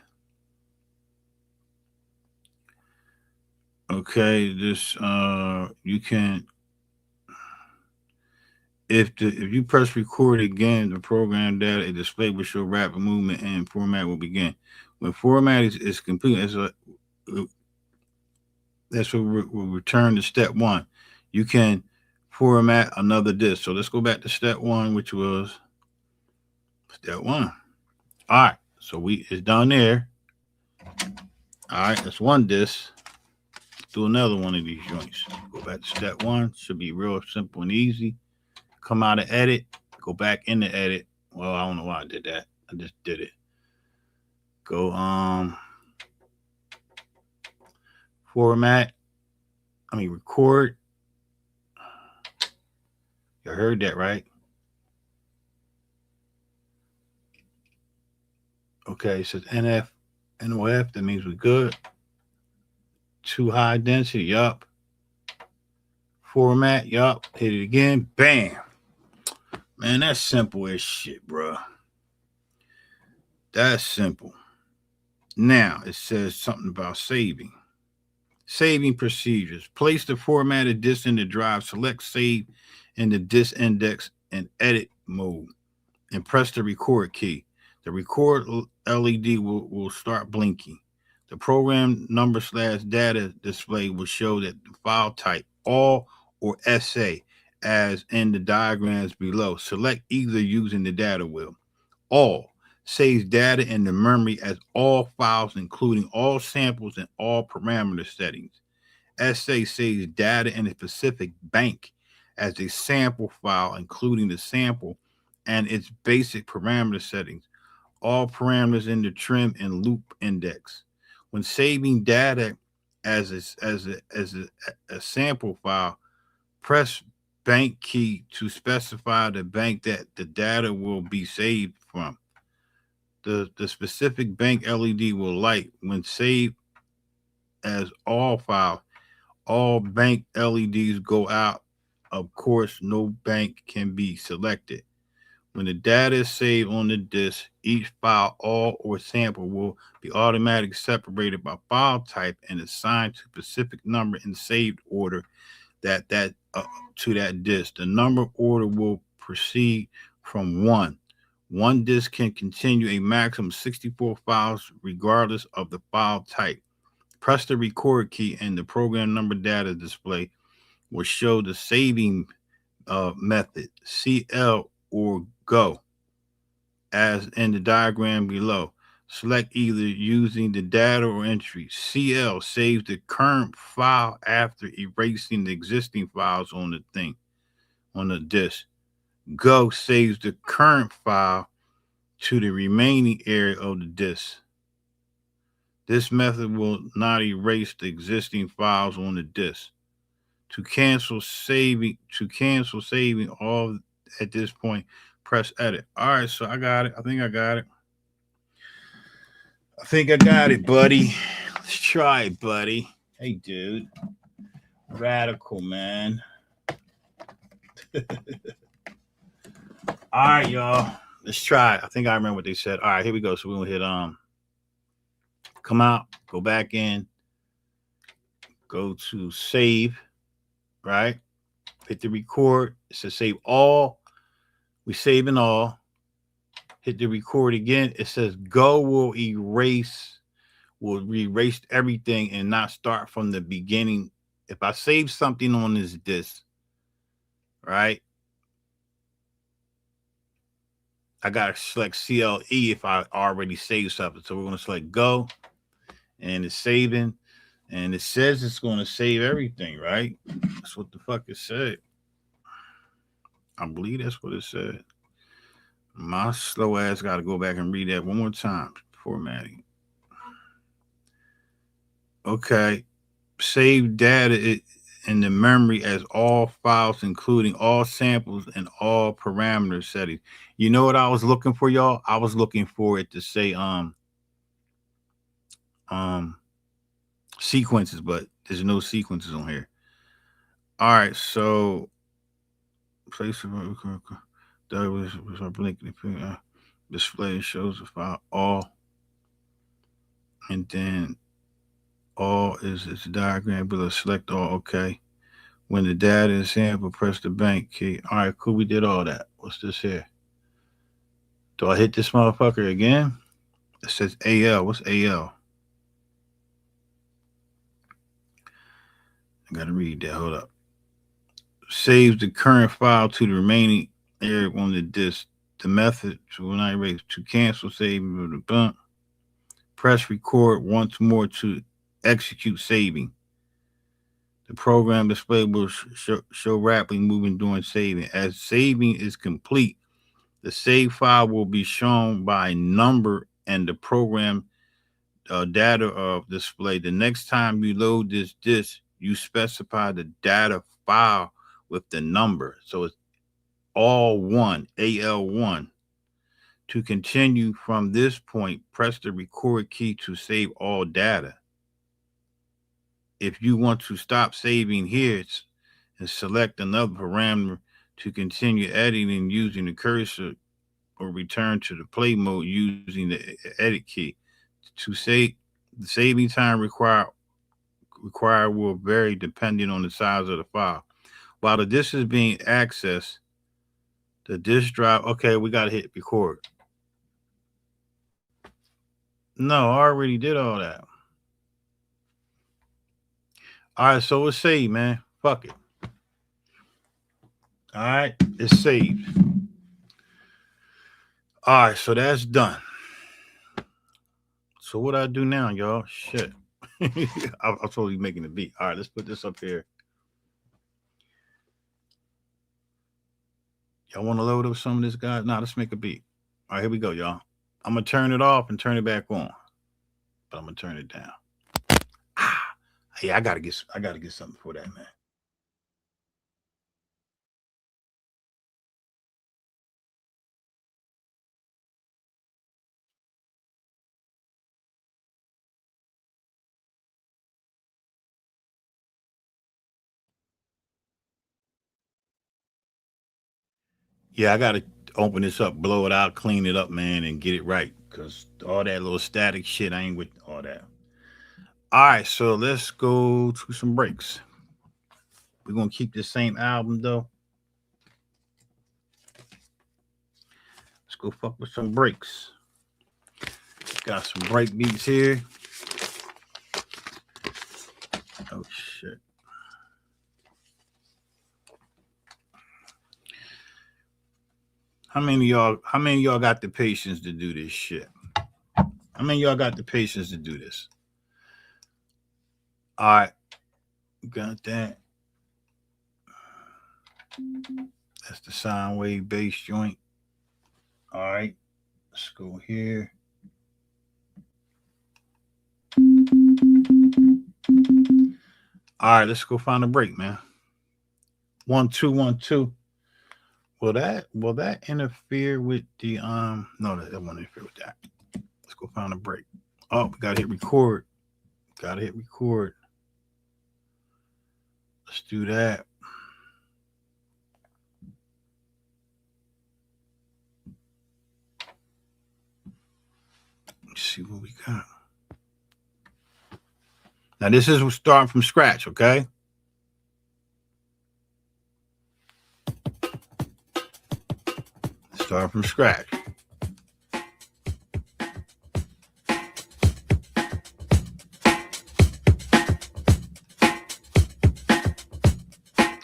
Okay, this you can if you press record again, the program data, a display will show rapid movement and format will begin. When format is complete, that's what will return to step one. You can format another disk. So let's go back to step one, which was step one. All right, so it's done there. All right, that's one disk. Let's do another one of these joints. Go back to step one. Should be real simple and easy. Come out of edit, go back into edit. Well, I don't know why I did that. I just did it. Go format. Record. You heard that, right? Okay, it says NOF. That means we're good. Too high density. Yup. Format. Yup. Hit it again. Bam. Man, that's simple as shit, bro. That's simple. Now it says something about saving. Saving procedures. Place the formatted disk in the drive. Select save in the disk index and edit mode. And press the record key. The record LED will start blinking. The program number/data display will show that the file type all or SA as in the diagrams below. Select either using the data wheel. All saves data in the memory as all files, including all samples and all parameter settings. SA saves data in a specific bank as a sample file, including the sample and its basic parameter settings, all parameters in the trim and loop index. When saving data as a sample file, press bank key to specify the bank that the data will be saved from. The specific bank LED will light when saved as all files. All bank LEDs go out. Of course, no bank can be selected. When the data is saved on the disk, each file, all or sample will be automatically separated by file type and assigned to a specific number in saved order to that disk. The number order will proceed from one. One disk can continue a maximum of 64 files regardless of the file type. Press the record key and the program number data display will show the saving method, CL or go, as in the diagram below. Select either using the data or entry. CL saves the current file after erasing the existing files on the disk. Go saves the current file to the remaining area of the disk. This method will not erase the existing files on the disk. To cancel saving all at this point, press edit. All right, so I got it. I think I got it, buddy. Let's try it, buddy. Hey, dude. Radical, man. All right, y'all. Let's try it. I think I remember what they said. All right, here we go. So we're gonna hit come out, go back in, go to save, right? Hit the record. It says save all. We saving all. Hit the record again. It says go will erase everything and not start from the beginning. If I save something on this disk, right? I gotta select CLE if I already saved something. So we're gonna select go, and it's saving, and it says it's gonna save everything, right? That's what the fuck it said. I believe that's what it said. My slow ass got to go back and read that one more time. Formatting. Okay. save data in the memory as all files, including all samples and all parameter settings. You know what I was looking for, y'all? I was looking for it to say um sequences, but there's no sequences on here. All right, so place that was blinking display shows the file all, and then all is its diagram below. Select all. Okay. When the data is sampled, press the bank key. All right, cool. We did all that. What's this here? Do I hit this motherfucker again? It says AL. What's AL? I gotta read that. Hold up. Saves the current file to the remaining area on the disk. The method to cancel saving with the bump. Press record once more to execute saving. The program display will show rapidly moving during saving. As saving is complete, the save file will be shown by number and the program data of display. The next time you load this disk, you specify the data file with the number. So it's all one, AL1. To continue from this point, press the record key to save all data. If you want to stop saving here and select another parameter to continue editing using the cursor, or return to the play mode using the edit key. To save, the saving time required will vary depending on the size of the file. While the disk is being accessed, the disk drive, okay, we got to hit record. No, I already did all that. All right, so it's saved, man. Fuck it. All right, it's saved. All right, so that's done. So what I do now, y'all? Shit. I'm totally making the beat. All right, let's put this up here. Y'all want to load up some of this, guys? Nah, let's make a beat. All right, here we go, y'all. I'm gonna turn it off and turn it back on, but I'm gonna turn it down. Yeah, I gotta get something for that, man. Yeah, I gotta open this up, blow it out, clean it up, man, and get it right. Cause all that little static shit, I ain't with all that. All right, so let's go to some breaks. We're gonna keep the same album though. Let's go fuck with some breaks. Got some break beats here. Oh shit. How many of y'all got the patience to do this shit? How many of y'all got the patience to do this? All right. Got that. That's the sine wave bass joint. All right. Let's go here. All right, let's go find a break, man. 1 2 1 2. Will that interfere with the no, that won't interfere with that. Let's go find a break. Oh, we gotta hit record. Gotta hit record. Let's do that. Let's see what we got. Now this is starting from scratch, okay? Start from scratch.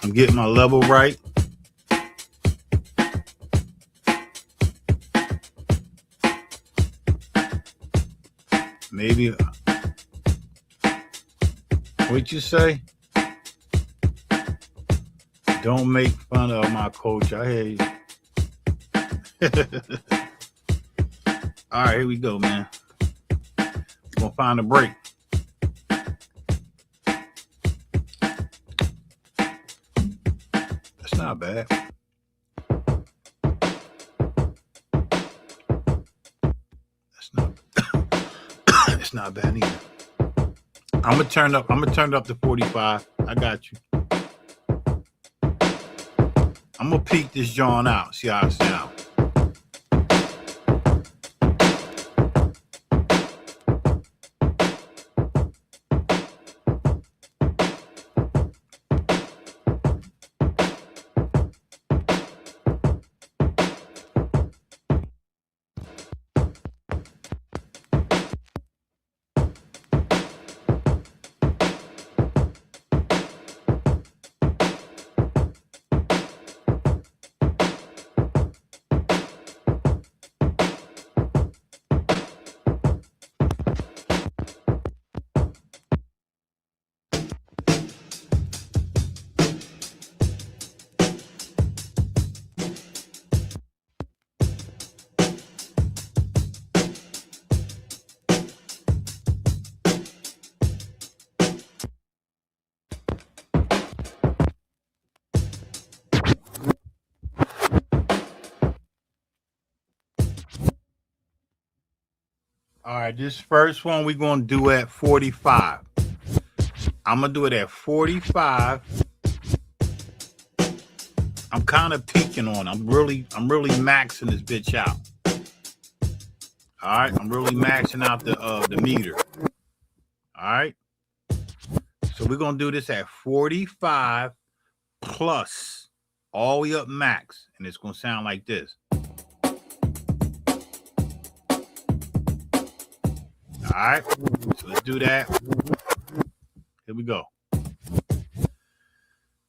I'm getting my level right. Maybe. What'd you say? Don't make fun of my coach. I hear you. All right, here we go, man. We're gonna find a break. not bad. That's not it's not bad either. I'm gonna turn up to 45. I got you. I'm gonna peek this joint out, see how it sounds. All right, this first one we're gonna do at 45. I'm gonna do it at 45. I'm kind of peaking on. I'm really maxing this bitch out. All right, I'm really maxing out the meter. All right, so we're gonna do this at 45 plus all the way up max, and it's gonna sound like this. All right, so let's do that. Here we go.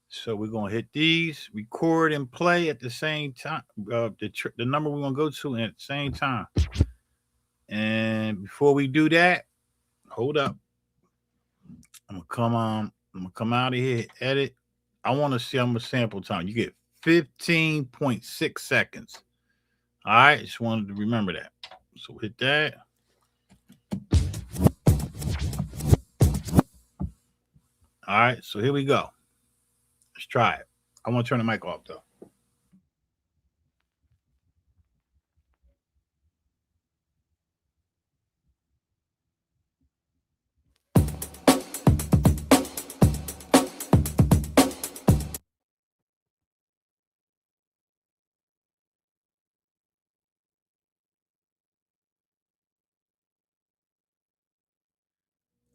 So we're gonna hit these, record and play at the same time. The number we're gonna go to at the same time. And before we do that, hold up. I'm gonna come out of here, edit. I want to see how much sample time. You get 15.6 seconds. All right, just wanted to remember that. So hit that. All right, so here we go. Let's try it. I want to turn the mic off though.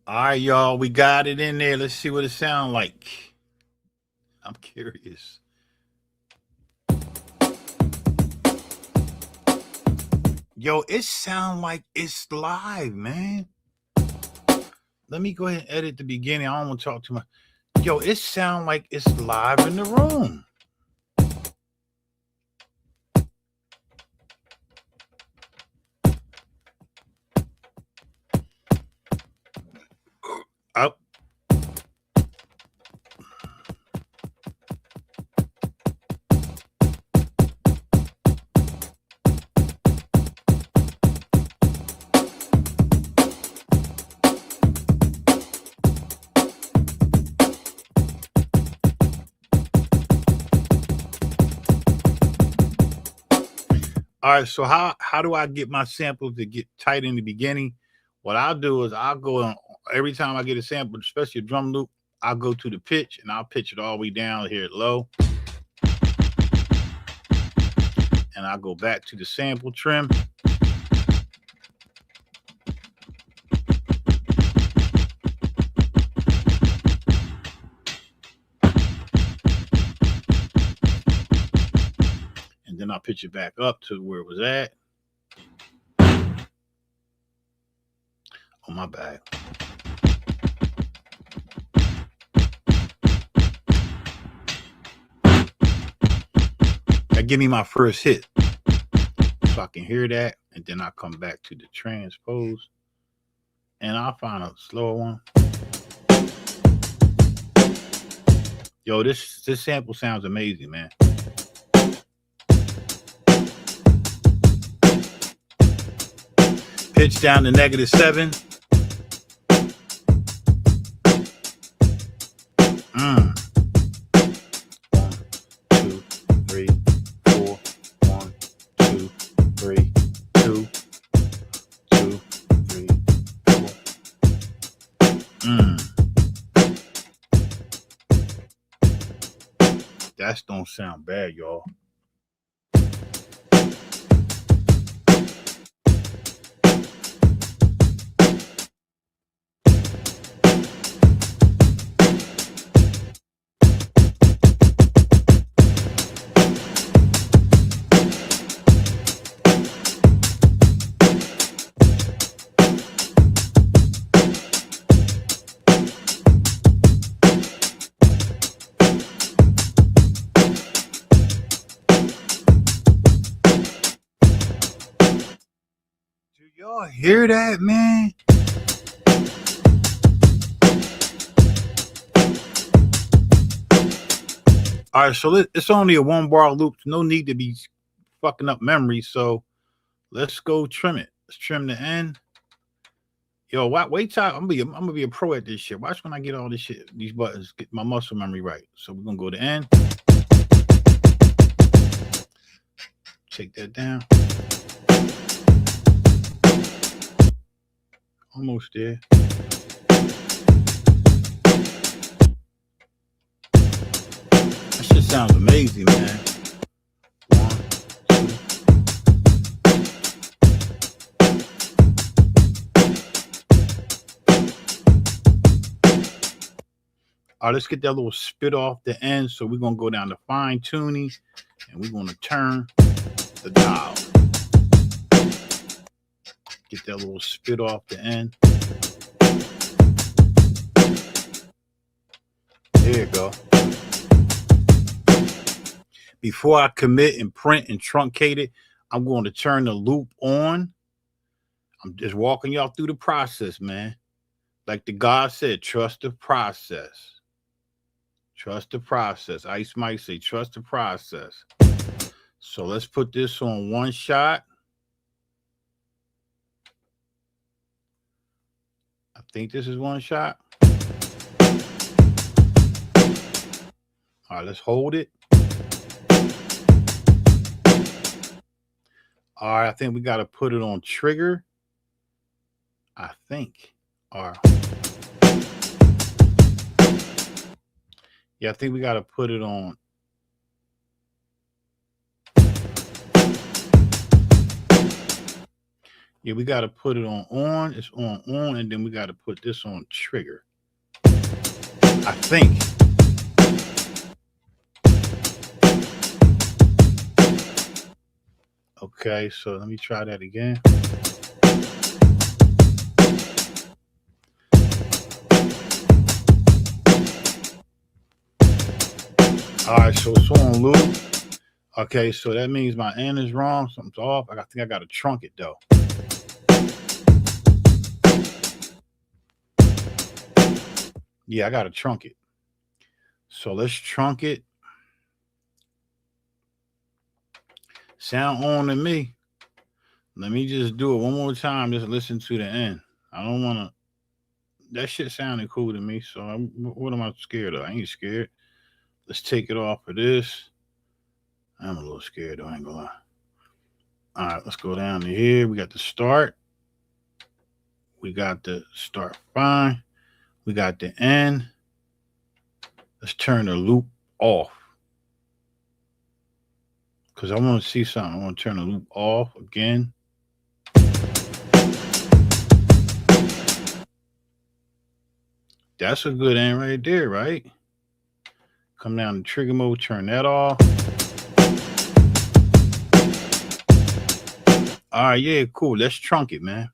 All right, y'all, we got it in there. Let's see what it sounds like. I'm curious. Yo, it sounds like it's live, man. Let me go ahead and edit the beginning. I don't want to talk too much. Yo, it sounds like it's live in the room. Up. All right, so how do I get my samples to get tight in the beginning? What I'll do is I'll go on every time I get a sample, especially a drum loop, I'll go to the pitch and I'll pitch it all the way down here at low. And I'll go back to the sample trim. And then I'll pitch it back up to where it was at. Oh, my bad. That give me my first hit. So I can hear that. And then I'll come back to the transpose. And I'll find a slower one. Yo, this sample sounds amazing, man. Pitch down to -7. 1, 2, That don't sound bad, y'all. Do y'all hear that, man? All right, so it's only a 1-bar loop. No need to be fucking up memory. So let's go trim it. Let's trim the end. Yo, wait till I'm gonna be a pro at this shit. Watch when I get all this shit, these buttons, get my muscle memory right. So we're gonna go to end. Take that down. Almost there. That shit sounds amazing, man. 1, 2. All right, let's get that little spit off the end. So we're gonna go down to fine tuning, and we're gonna turn the dial. Get that little spit off the end. There you go. Before I commit and print and truncate it, I'm going to turn the loop on. I'm just walking y'all through the process, man. Like the God said, trust the process. Trust the process. Ice might say, trust the process. So let's put this on one shot. I think this is one shot. All right, let's hold it. All right, I think we got to put it on trigger. I think. All right. Yeah, I think we got to put it on. Yeah, we got to put it on. It's on, and then we got to put this on trigger. I think. Okay, so let me try that again. All right, so it's on loop. Okay, so that means my end is wrong. Something's off. I think I got to trunk it, though. Yeah, I got to trunk it. So let's trunk it. Sound on to me. Let me just do it one more time. Just listen to the end. I don't want to. That shit sounded cool to me. So what am I scared of? I ain't scared. Let's take it off of this. I'm a little scared though. I ain't gonna lie. All right, let's go down to here. We got the start. We got the start fine. We got the end. Let's turn the loop off. Because I want to see something. I want to turn the loop off again. That's a good end right there, right? Come down to trigger mode, turn that off. All right, yeah, cool. Let's trunk it, man.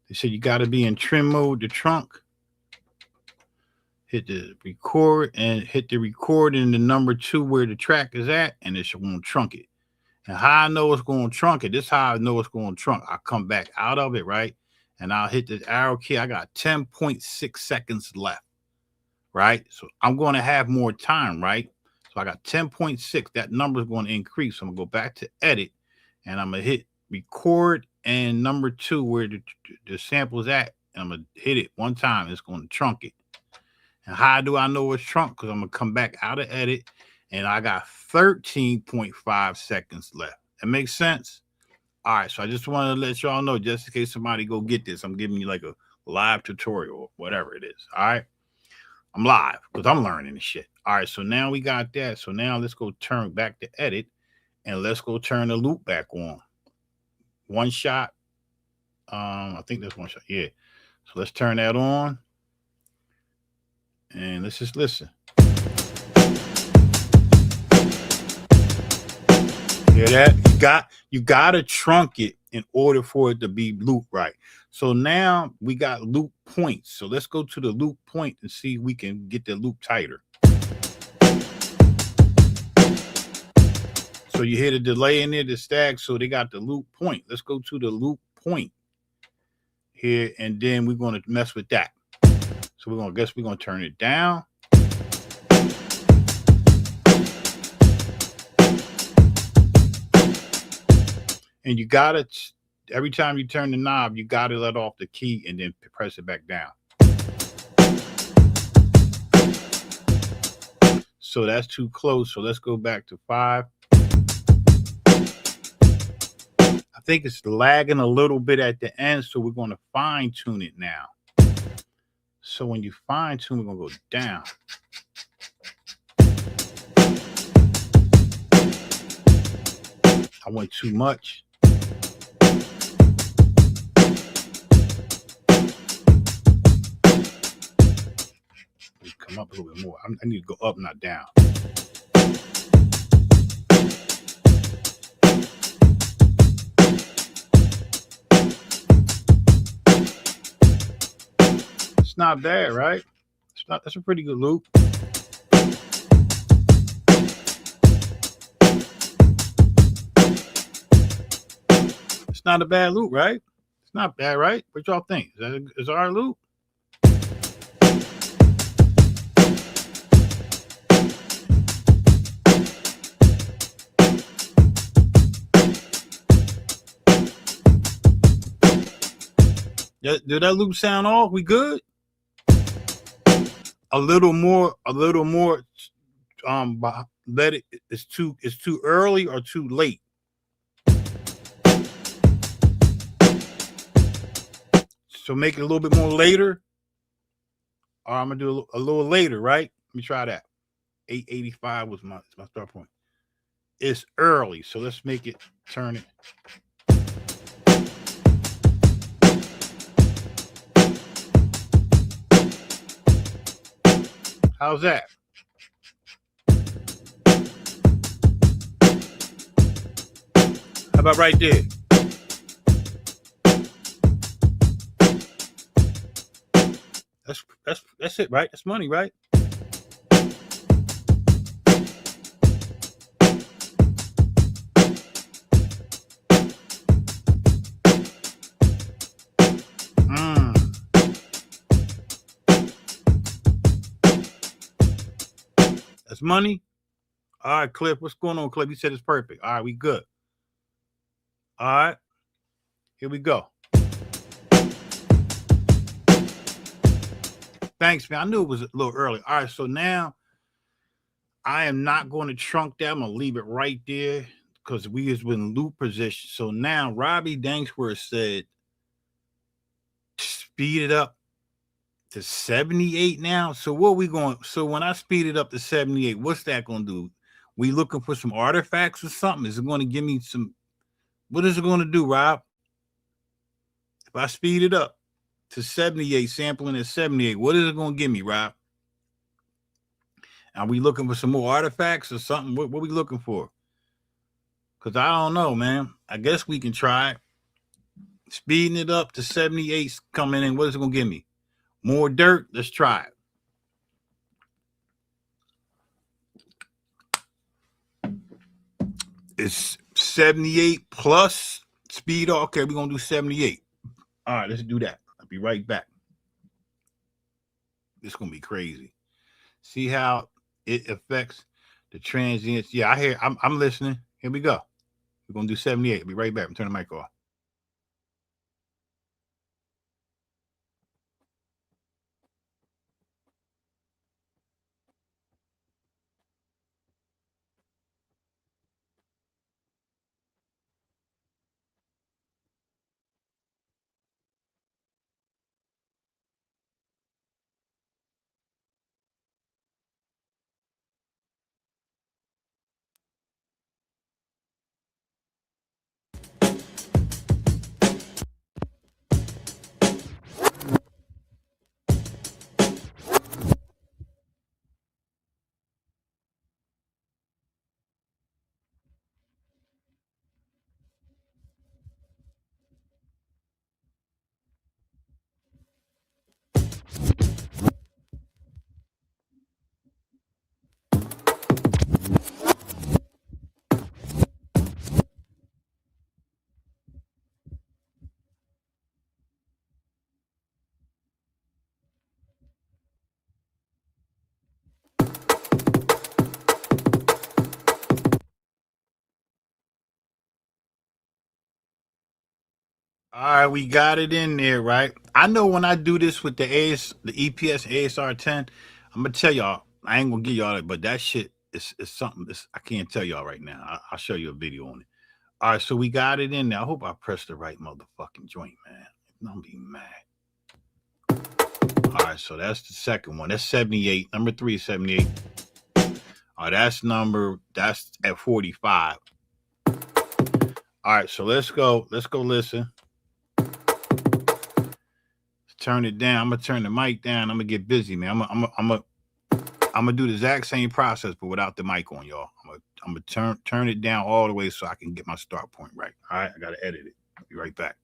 They said you got to be in trim mode to trunk. Hit the record and hit the record in the number 2 where the track is at, and it's going to trunk it. And how I know it's going to trunk it, this is how I know it's going to trunk. I come back out of it, right? And I'll hit the arrow key. I got 10.6 seconds left, right? So I'm going to have more time, right? So I got 10.6. That number is going to increase. So I'm going to go back to edit, and I'm going to hit record and number 2 where the sample is at, and I'm going to hit it one time. It's going to trunk it. And how do I know it's trunk? Because I'm going to come back out of edit, and I got 13.5 seconds left. That makes sense? All right, so I just want to let y'all know, just in case somebody go get this, I'm giving you like a live tutorial or whatever it is. All right, I'm live because I'm learning this shit. All right, so now we got that. So now let's go turn back to edit and let's go turn the loop back on. One shot. I think that's one shot. Yeah. So let's turn that on and let's just listen. Hear that? You gotta trunk it in order for it to be loop right. So now we got loop points. So let's go to the loop point and see if we can get the loop tighter. So you hear the delay in there, the stag. So they got the loop point. Let's go to the loop point here, and then we're gonna mess with that. So we're gonna turn it down. And you gotta every time you turn the knob, you gotta let off the key and then press it back down. So that's too close. So let's go back to 5. I think it's lagging a little bit at the end, so we're going to fine tune it now. So when you fine tune, we're going to go down. I went too much. Come up a little bit more. I need to go up, not down. It's not bad, right? It's not. That's a pretty good loop. It's not a bad loop, right? It's not bad, right? What y'all think? Is our loop? Did that loop sound off? We good? A little more. Let it. It's too early or too late. So make it a little bit more later. Or I'm gonna do a little later, right? Let me try that. 885 was my start point. It's early, so let's make it turn it. How's that? How about right there? That's it, right? That's money, right? That's money. All right, Cliff. What's going on, Cliff? You said it's perfect. All right, we good. All right. Here we go. Thanks, man. I knew it was a little early. All right, so now I am not going to trunk that. I'm going to leave it right there because we is in loop position. So now Robbie Danksworth said speed it up to 78 now. So what we going? So when I speed it up to 78, what's that going to do? We looking for some artifacts or something? Is it going to give me some? What is it going to do, Rob? If I speed it up to 78, sampling at 78, what is it going to give me, Rob? Are we looking for some more artifacts or something? What are we looking for? Because I don't know, man. I guess we can try it. Speeding it up to 78 coming in. What is it going to give me? More dirt? Let's try it. It's 78 plus speed. Okay, we're going to do 78. All right, let's do that. I'll be right back. This is going to be crazy. See how it affects the transients. Yeah, I hear. I'm listening. Here we go. We're going to do 78. I'll be right back. I'm turning the mic off. All right, we got it in there, right? I know when I do this with the EPS ASR 10, I'm gonna tell y'all, I ain't gonna give y'all that, but that shit is something. I can't tell y'all right now. I'll show you a video on it. All right, so we got it in there. I hope I pressed the right motherfucking joint, man. I'm be mad. All right, so that's the second one. That's 78. Number 3 is 78. All right, that's at 45. All right, so let's go. Let's go listen. Turn it down. I'm gonna turn the mic down. I'm gonna get busy, man. I'm gonna do the exact same process, but without the mic on, y'all. I'm gonna turn it down all the way so I can get my start point right. All right, I gotta edit it. I'll be right back.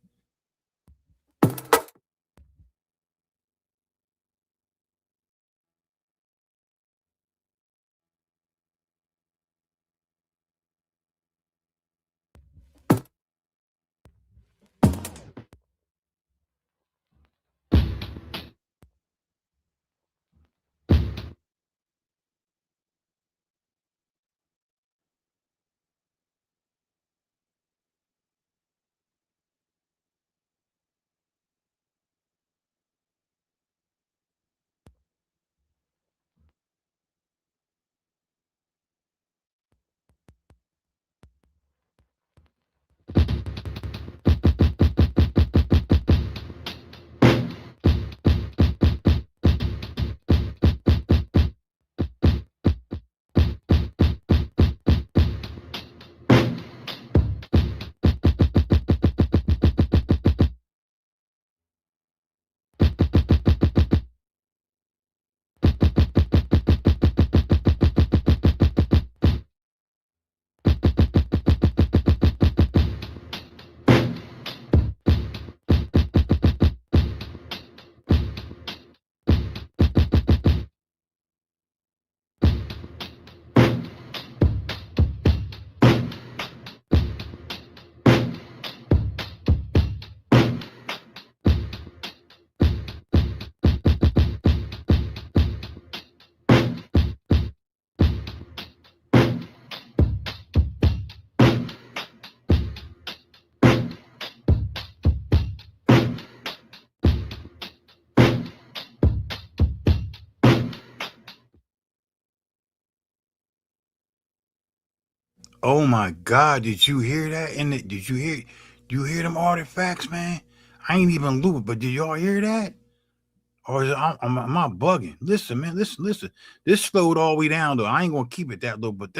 Oh my God! Did you hear that? Did you hear them artifacts, man? I ain't even looped, but did y'all hear that? Or am I bugging? Listen, man. Listen. This slowed all the way down though. I ain't gonna keep it that low, but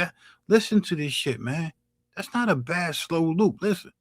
listen to this shit, man. That's not a bad slow loop. Listen.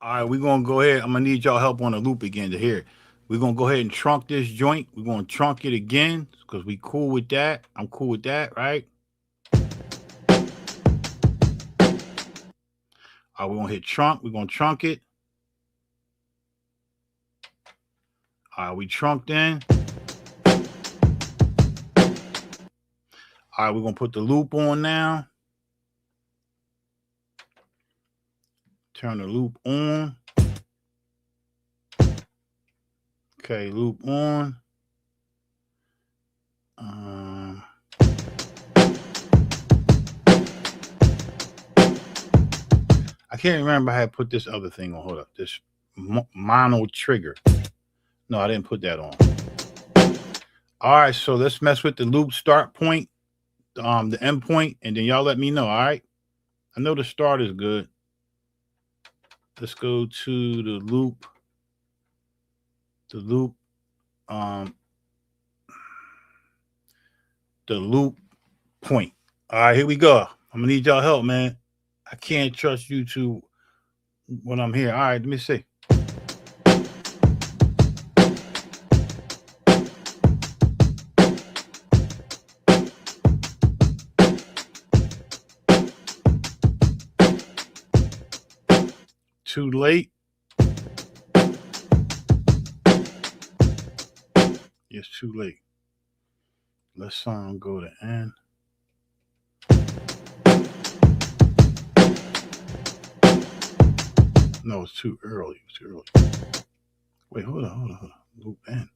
All right, we're gonna go ahead. I'm gonna need y'all help on the loop again to hear it. We're gonna go ahead and trunk this joint. We're gonna trunk it again because we cool with that. I'm cool with that, right? All right, we're gonna hit trunk. We're gonna trunk it. All right, we trunked in. All right, we're gonna put the loop on now. Turn the loop on. Okay, loop on. I can't remember how I put this other thing on. Hold up, this mono trigger. No, I didn't put that on. All right, so let's mess with the loop start point, the end point, and then y'all let me know. All right, I know the start is good. Let's go to the loop. The loop point. All right, here we go. I'm gonna need y'all help, man. I can't trust you two when I'm here. All right, let me see. Too late. It's too late. Let's go to end. No, it's too early. It's too early. Wait, hold on. Loop end.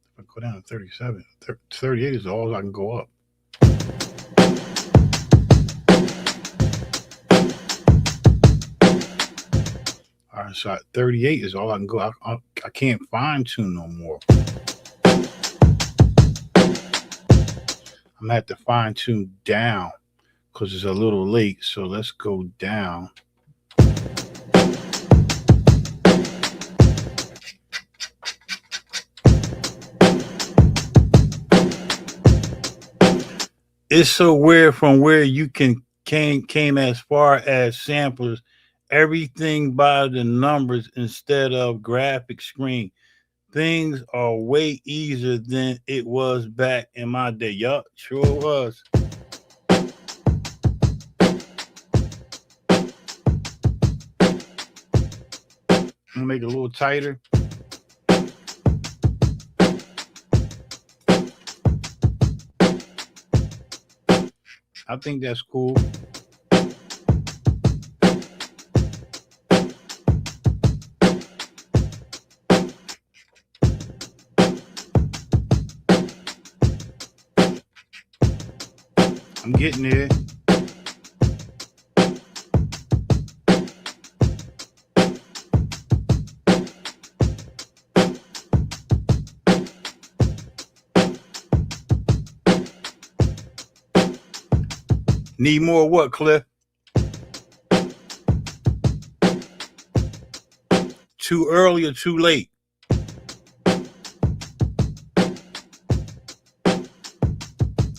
If I go down to 37, 38 is all I can go up. All right, so 38 is all I can go. I can't fine tune no more. I'm gonna have to fine tune down because it's a little late. So let's go down. It's so weird from where you came as far as samplers, everything by the numbers instead of graphic screen. Things are way easier than it was back in my day. Yup, sure was. I'm gonna make it a little tighter. I think that's cool. I'm getting there. Need more what, Cliff? Too early or too late?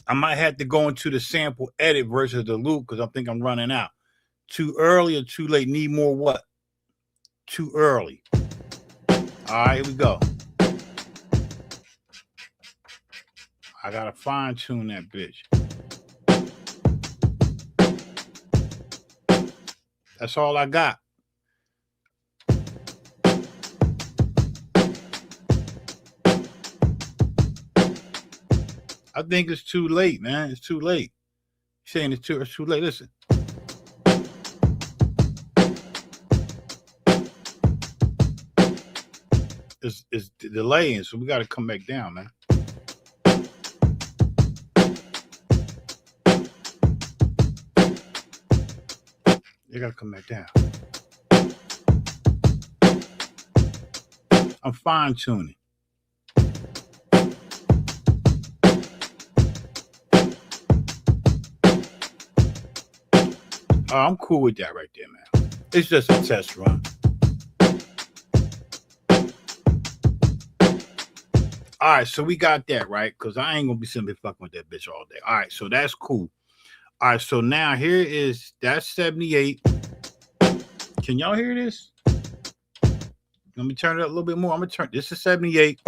I might have to go into the sample edit versus the loop because I think I'm running out. Too early or too late? Need more what? Too early. All right, here we go. I gotta fine tune that bitch. That's all I got. I think it's too late, man. It's too late. You're saying it's too late. Listen. It's delaying, so we got to come back down, man. You got to come back down. I'm fine tuning. Oh, I'm cool with that right there, man. It's just a test run. All right, so we got that right because I ain't gonna be simply fucking with that bitch all day. All right, so that's cool. All right, so now here is that's 78. Can y'all hear this? Let me turn it up a little bit more. I'm gonna turn this is 78.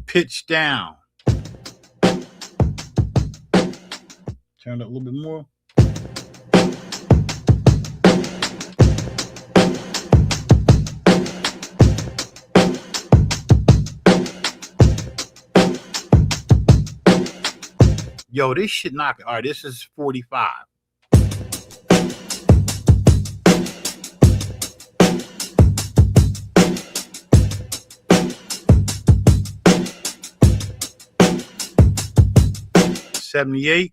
Pitch down. Turn it up a little bit more. Yo, this shit knocking. All right, this is 45. $78.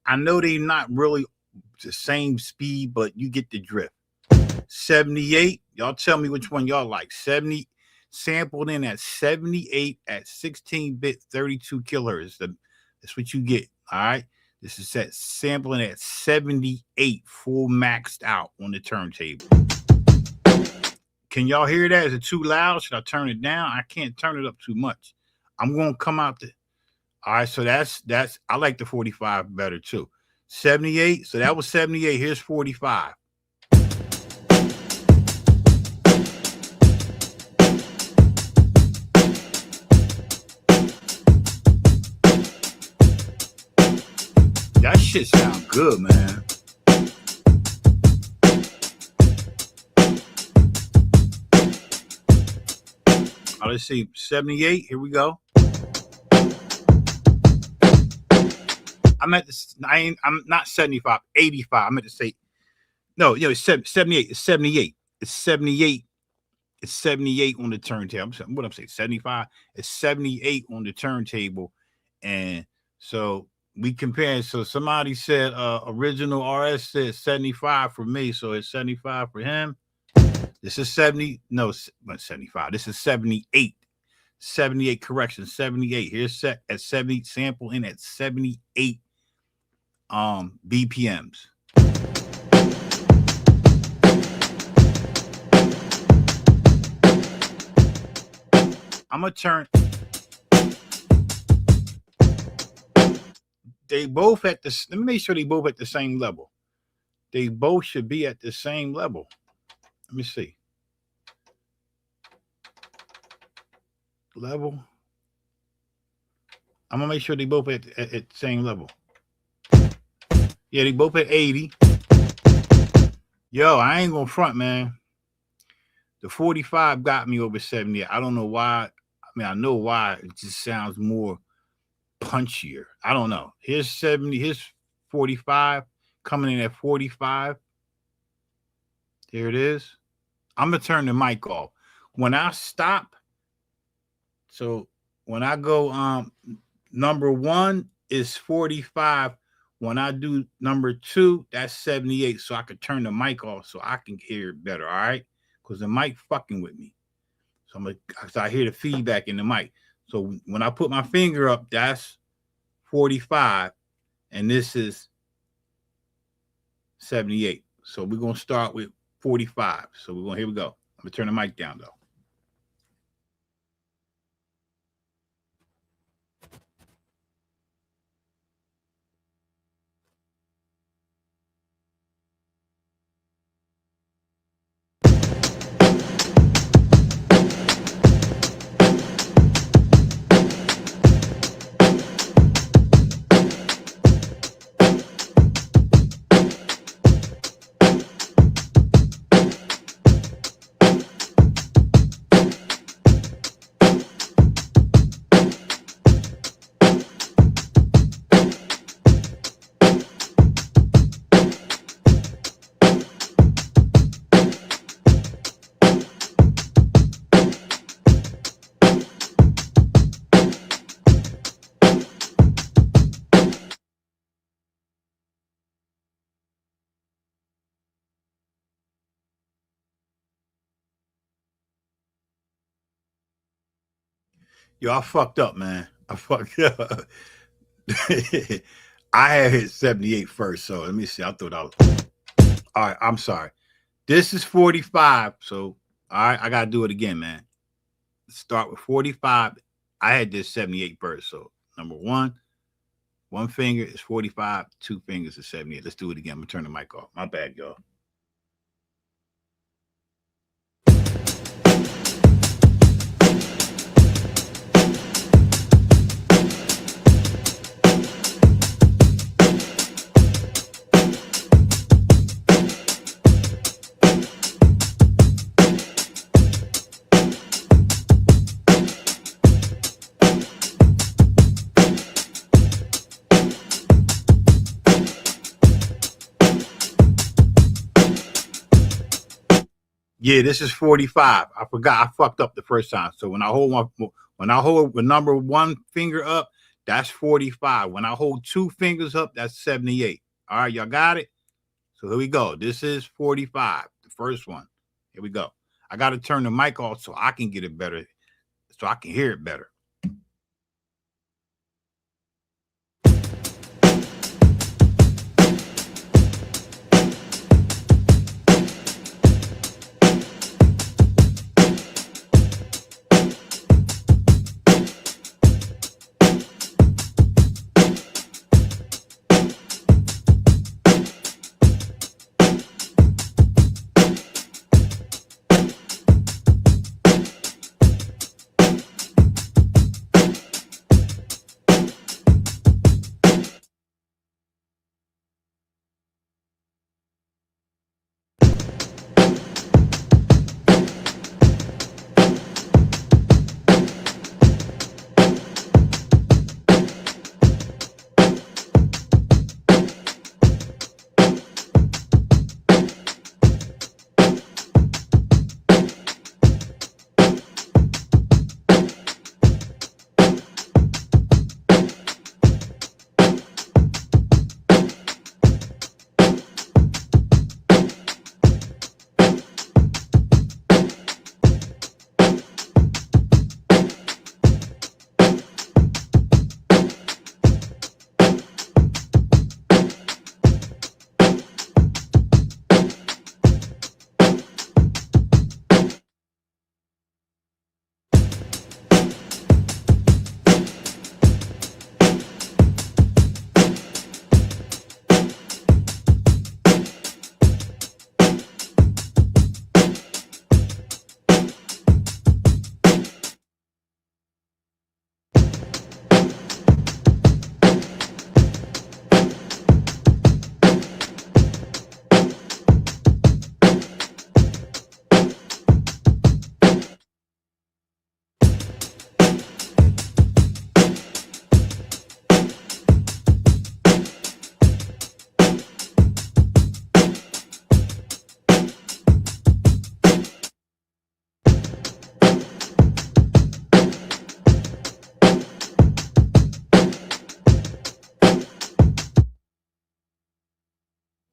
I know they not really the same speed, but you get the drift. 78. Y'all tell me which one y'all like. 70 sampled in at 78 at 16-bit 32 kilohertz. That's what you get. All right. This is set sampling at 78 full maxed out on the turntable. Can y'all hear that? Is it too loud? Should I turn it down? I can't turn it up too much. I'm gonna come out the. All right, so that's I like the 45 better too. 78. So that was 78. Here's 45. That shit sound good, man. Let's see, 78. Here we go. I'm not 75, 85. I meant to say, no, it's 78. It's 78. It's 78. It's 78 on the turntable. What I'm saying, 75. It's 78 on the turntable, and so we compare. So somebody said original RS said 75 for me, so it's 75 for him. This is 70. No, 75. This is 78. 78 correction. 78. Here's set at 70. Sample in at 78 BPMs. I'm gonna turn. They both at the. Let me make sure they both at the same level. They both should be at the same level. Let me see. Level. I'm gonna make sure they both at the same level. Yeah, they both at 80. Yo, I ain't gonna front, man. The 45 got me over 70. I don't know why. I mean, I know why. It just sounds more punchier. I don't know. Here's 70. Here's 45. Coming in at 45. There it is. I'm gonna turn the mic off. When I stop, so when I go number 1 is 45. When I do number 2, that's 78. So I could turn the mic off so I can hear it better, all right? Because the mic fucking with me. So I hear the feedback in the mic. So when I put my finger up, that's 45. And this is 78. So we're gonna start with 45. So here we go. I'm gonna turn the mic down though. Yo, I fucked up, man. I fucked up. I had hit 78 first, so let me see. I thought I was. All right, I'm sorry. This is 45. So All right, I gotta do it again, man. Start with 45. I had this 78 first. So number one finger is 45, two fingers is 78. Let's do it again. I'm gonna turn the mic off. My bad, y'all. Yeah, this is 45. I forgot. I fucked up the first time. So when I hold the number one finger up, that's 45. When I hold two fingers up, that's 78. All right, y'all got it? So here we go. This is 45, the first one. Here we go. I got to turn the mic off so I can get it better, so I can hear it better.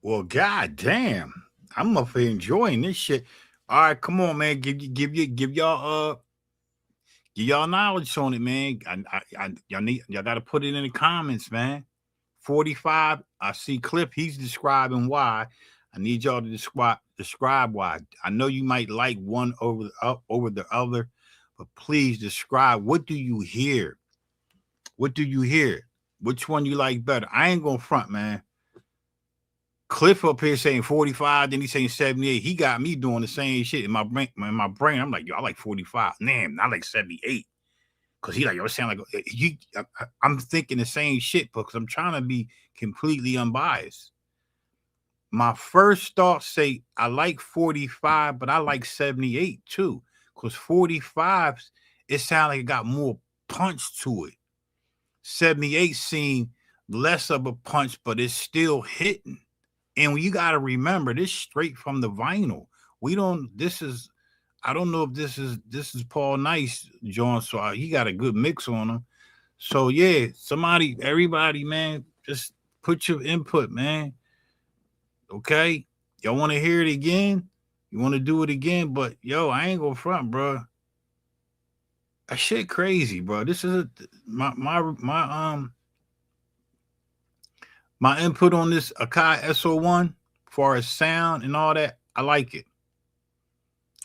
Well, god damn. I'm up here enjoying this shit. All right, come on, man. Give y'all knowledge on it, man. Y'all got to put it in the comments, man. 45. I see Cliff. He's describing why. I need y'all to describe why. I know you might like one over the other, but please describe. What do you hear? What do you hear? Which one you like better? I ain't gonna front, man. Cliff up here saying 45, then he's saying 78. He got me doing the same shit in my brain. I'm like, yo, I like 45. Damn, I like 78. Cause he like, yo, it sound like I'm thinking the same shit because I'm trying to be completely unbiased. My first thought say I like 45, but I like 78 too. Cause 45, it sounds like it got more punch to it. 78 seemed less of a punch, but it's still hitting. And you got to remember, this straight from the vinyl. I don't know if this is Paul Nice, John. So he got a good mix on him. So yeah, everybody, man, just put your input, man. Okay, y'all want to hear it again? You want to do it again? But yo, I ain't gonna front, bro. That shit crazy, bro. This is my input on this Akai SO1, as far as sound and all that. I like it.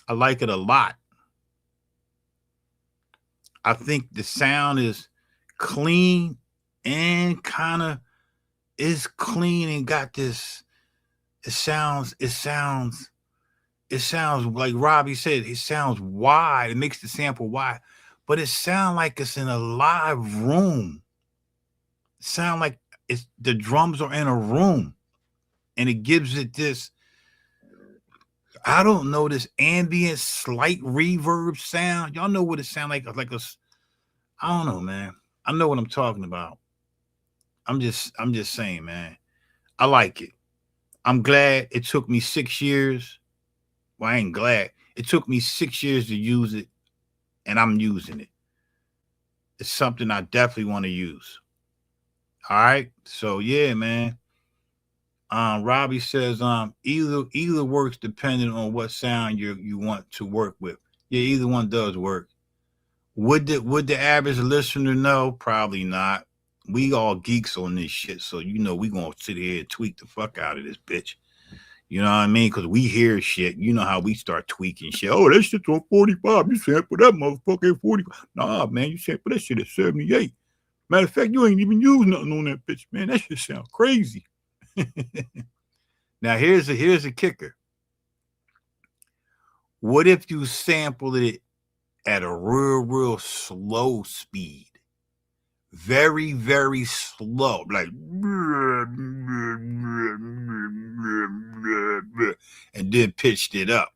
I like it a lot. I think the sound is clean and kind of is clean and got this. It sounds like Robbie said, it sounds wide. It makes the sample wide, but it sounds like it's in a live room. It sounds like it's the drums are in a room, and it gives it this. I don't know, this ambient, slight reverb sound. Y'all know what it sounds like? Like a, I don't know, man. I know what I'm talking about. I'm just saying, man. I like it. I'm glad it took me 6 years. Well, I ain't glad. It took me 6 years to use it, and I'm using it. It's something I definitely want to use. All right. So yeah, man. Robbie says either works depending on what sound you want to work with. Yeah, either one does work. Would the average listener know? Probably not. We all geeks on this shit, so we gonna sit here and tweak the fuck out of this bitch. You know what I mean? Because we hear shit. You know how we start tweaking shit. Oh, that shit's on 45. You sample that motherfucker at 45. Nah, man, you sample that shit at 78. Matter of fact, you ain't even used nothing on that bitch, man. That shit sound crazy. Now, here's a kicker. What if you sampled it at a real slow speed? Very, very slow. Like, and then pitched it up.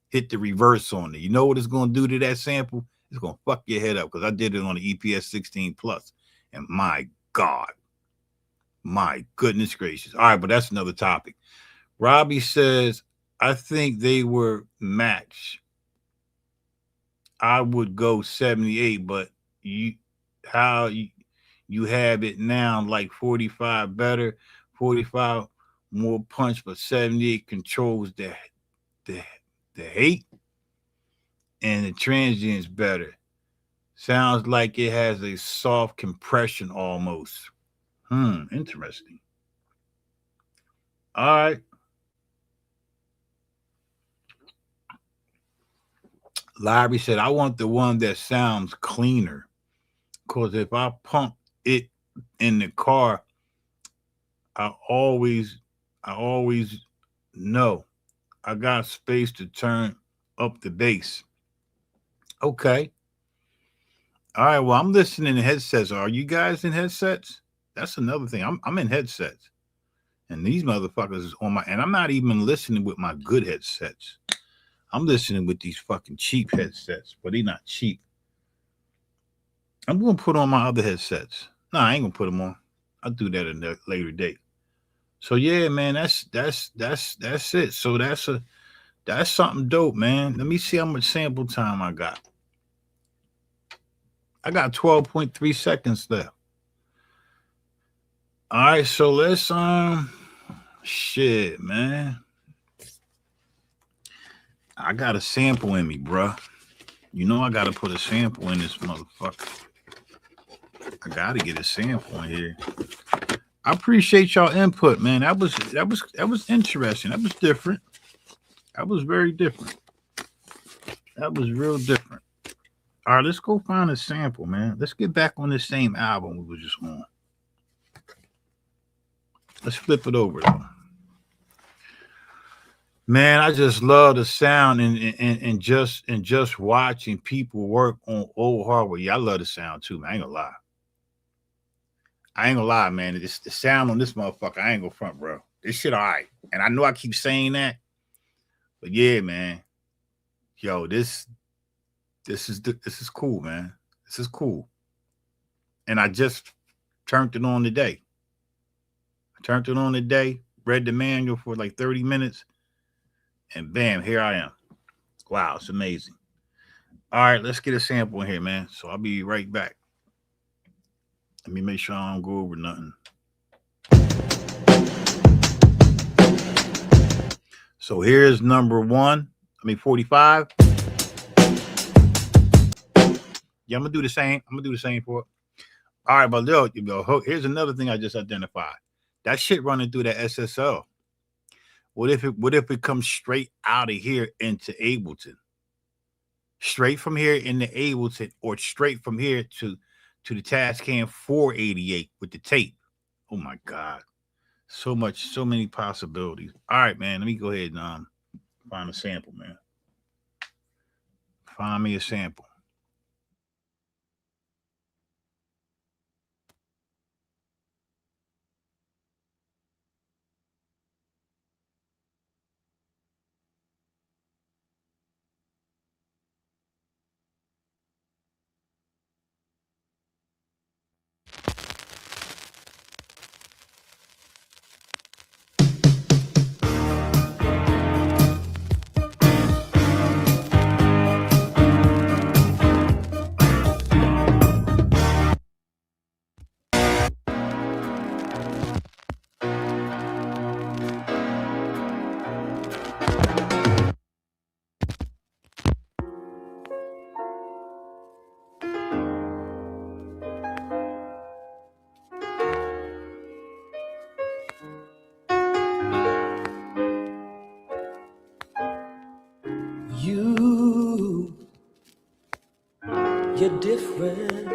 Hit the reverse on it. You know what it's going to do to that sample? It's going to fuck your head up, because I did it on the EPS 16 Plus. And my goodness gracious. All right, but that's another topic. Robbie says, I think they were matched. I would go 78, but you have it now, like 45 better, 45 more punch, but 78 controls the hate, and the transient's better. Sounds like it has a soft compression almost. Interesting. All right. Larry said, I want the one that sounds cleaner. Because if I pump it in the car, I always know I got space to turn up the bass. Okay. All right. Well, I'm listening to headsets. Are you guys in headsets? That's another thing. I'm in headsets. And these motherfuckers is on my, and I'm not even listening with my good headsets. I'm listening with these fucking cheap headsets, but they're not cheap. I'm going to put on my other headsets. No, I ain't going to put them on. I'll do that at a later date. So yeah, man, that's it. So that's something dope, man. Let me see how much sample time I got. I got 12.3 seconds left. All right, so let's shit, man. I got a sample in me, bruh. You know I gotta put a sample in this motherfucker. I gotta get a sample in here. I appreciate y'all input, man. That was interesting. That was different. That was very different. That was real different. All right, let's go find a sample, man. Let's get back on this same album we were just on. Let's flip it over though. Man, I just love the sound and just watching people work on old hardware. Yeah, I love the sound too, man. I ain't gonna lie, man. It's the sound on this motherfucker. I ain't gonna front, bro. This shit all right. And I know I keep saying that, but yeah, man. Yo, this is cool, man. This is cool. And I just turned it on today. Read the manual for like 30 minutes. And bam, here I am. Wow, it's amazing. All right, let's get a sample in here, man. So I'll be right back. Let me make sure I don't go over nothing. So here's number 45. Yeah, I'm gonna do the same. For it. All right, but here's another thing I just identified. That shit running through that SSL. What if it comes straight out of here into Ableton? Straight from here into Ableton, or straight from here to the Tascam 488 with the tape. Oh my God. So many possibilities. All right, man. Let me go ahead and find a sample, man. Find me a sample. You're different.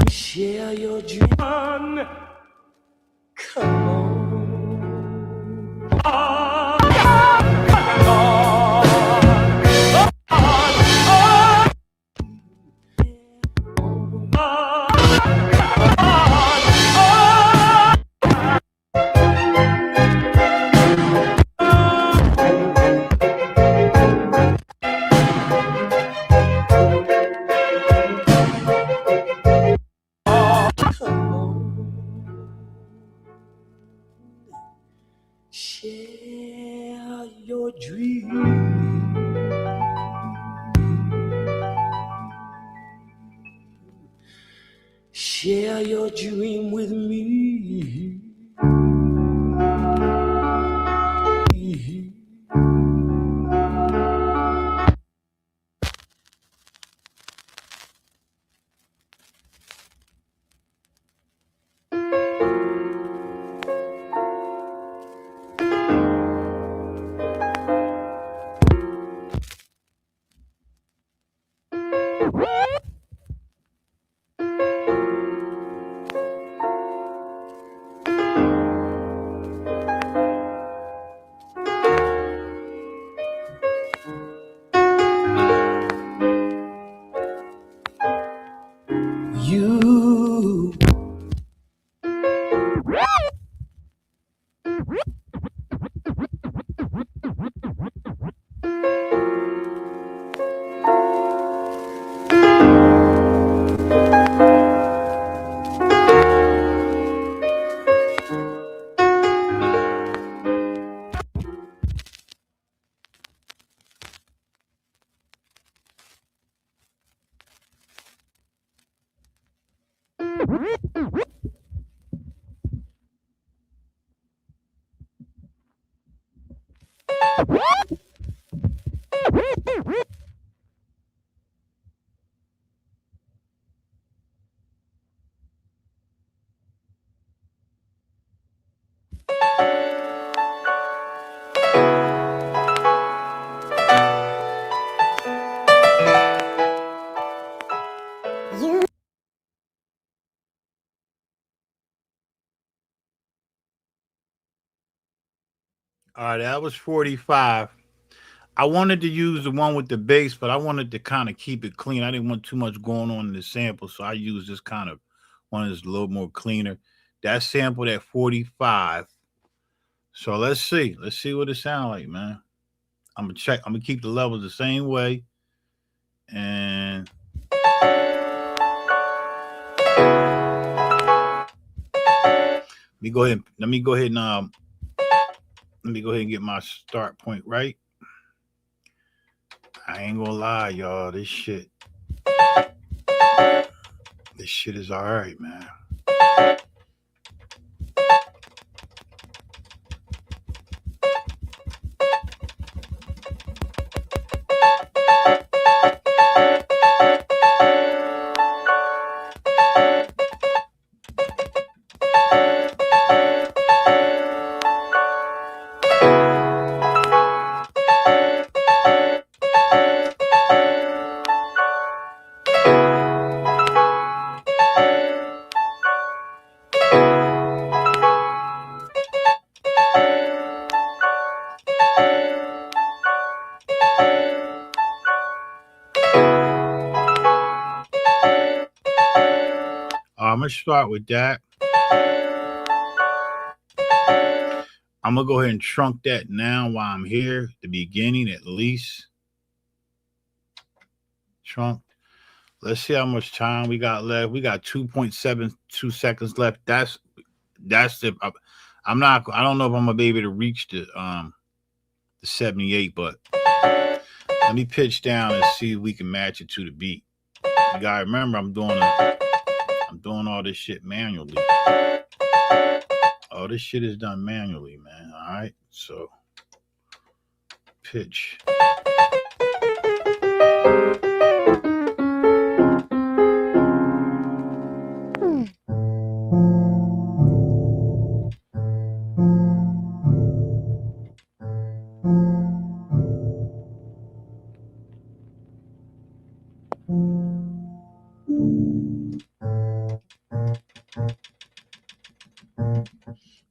Share your dream. Come on. Share your dream. Share your dream with me. You All right, that was 45. I wanted to use the one with the bass, but I wanted to kind of keep it clean. I didn't want too much going on in the sample, so I used this kind of one that's a little more cleaner. That sampled at 45. So let's see. Let's see what it sounds like, man. I'm gonna check. I'm gonna keep the levels the same way. And let me go ahead and let me go ahead and get my start point right. I ain't gonna lie, y'all. This shit is all right, man. let's start with that. I'm gonna go ahead and trunk that now while I'm here. The beginning at least. Trunk. Let's see how much time we got left. We got 2.72 seconds left. That's the. I don't know if I'm gonna be able to reach the 78, but let me pitch down and see if we can match it to the beat. You gotta remember, I'm doing all this shit manually. All this shit is done manually, man. All right, so pitch.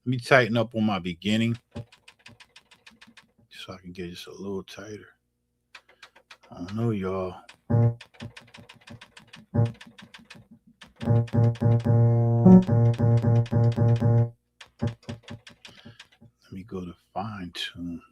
Let me tighten up on my beginning so I can get just a little tighter. I don't know, y'all. Let me go to fine tune.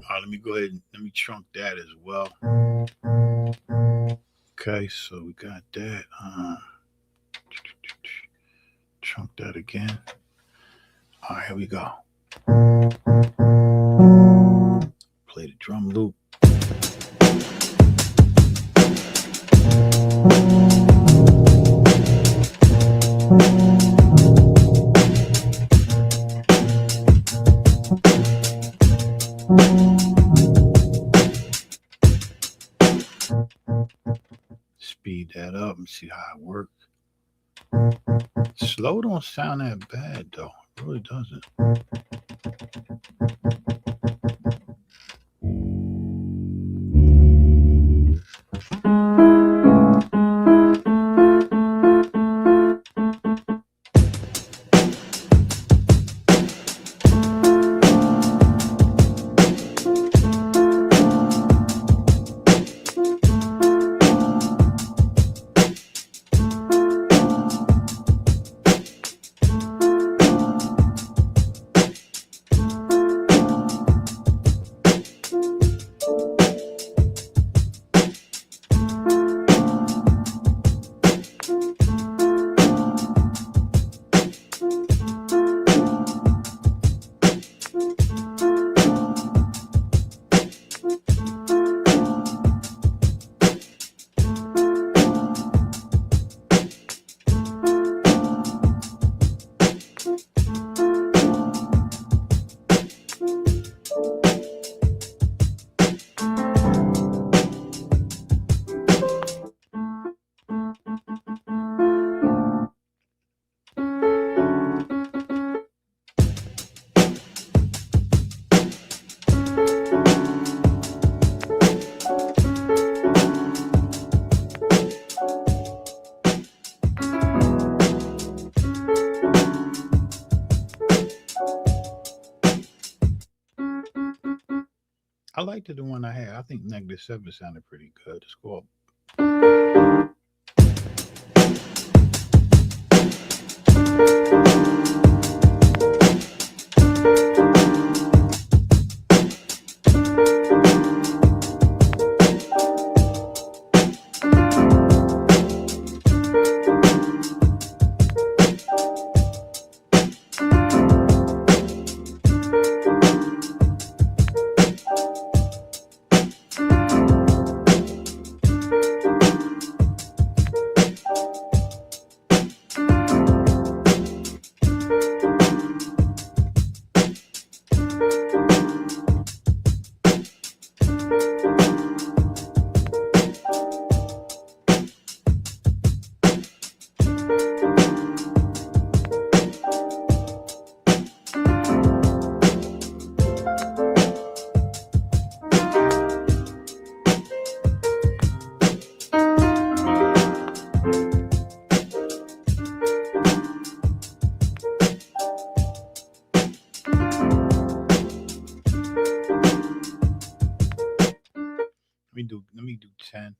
Let me go ahead and let me trunk that as well. Okay, so we got that. Trunk that again. All right, here we go. Play the drum loop. Speed that up and see how it works. Slow don't sound that bad though. It really doesn't. I liked the one I had. I think -7 sounded pretty good. Let's go up. Let me do 10.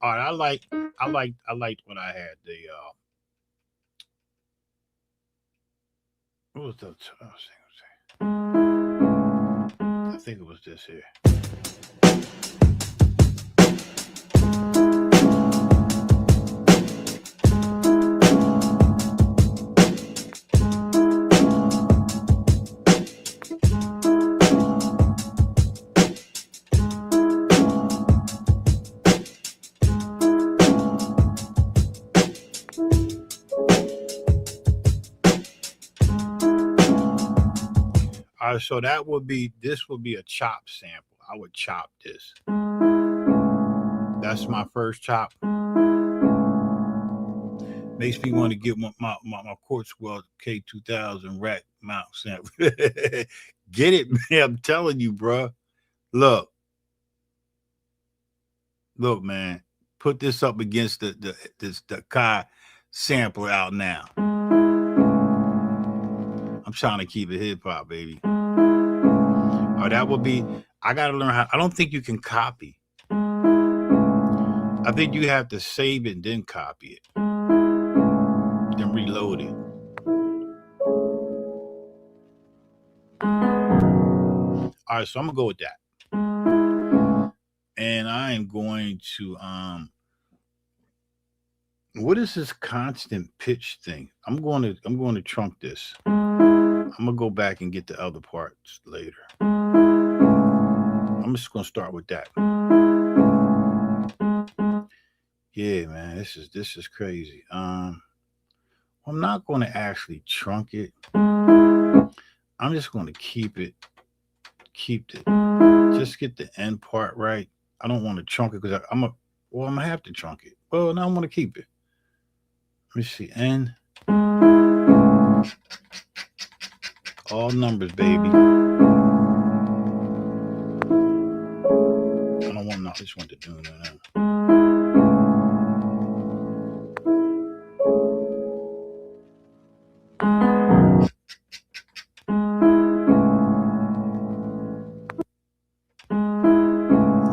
All right, I liked what I had. The what was the? I think it was this here. All right, so this would be a chop sample. I would chop this. That's my first chop. Makes me want to get my Quartzwell K2000 rack mount sample. Get it, man. I'm telling you, bro. Look, man. Put this up against the Akai sampler out now. I'm trying to keep it hip hop, baby. Or that would be. I gotta learn how. I don't think you can copy. I think you have to save it and then copy it, then reload it. All right, so I'm gonna go with that, and I am going to what is this constant pitch thing? I'm going to trunk this. I'm gonna go back and get the other parts later. I'm just gonna start with that. Yeah, man, this is crazy. I'm not going to actually trunk it. I'm just going to keep it. Just get the end part right. I don't want to trunk it because I'm gonna have to trunk it. Well, now I'm gonna keep it. Let me see. End. All numbers, baby. I don't want this one to do that.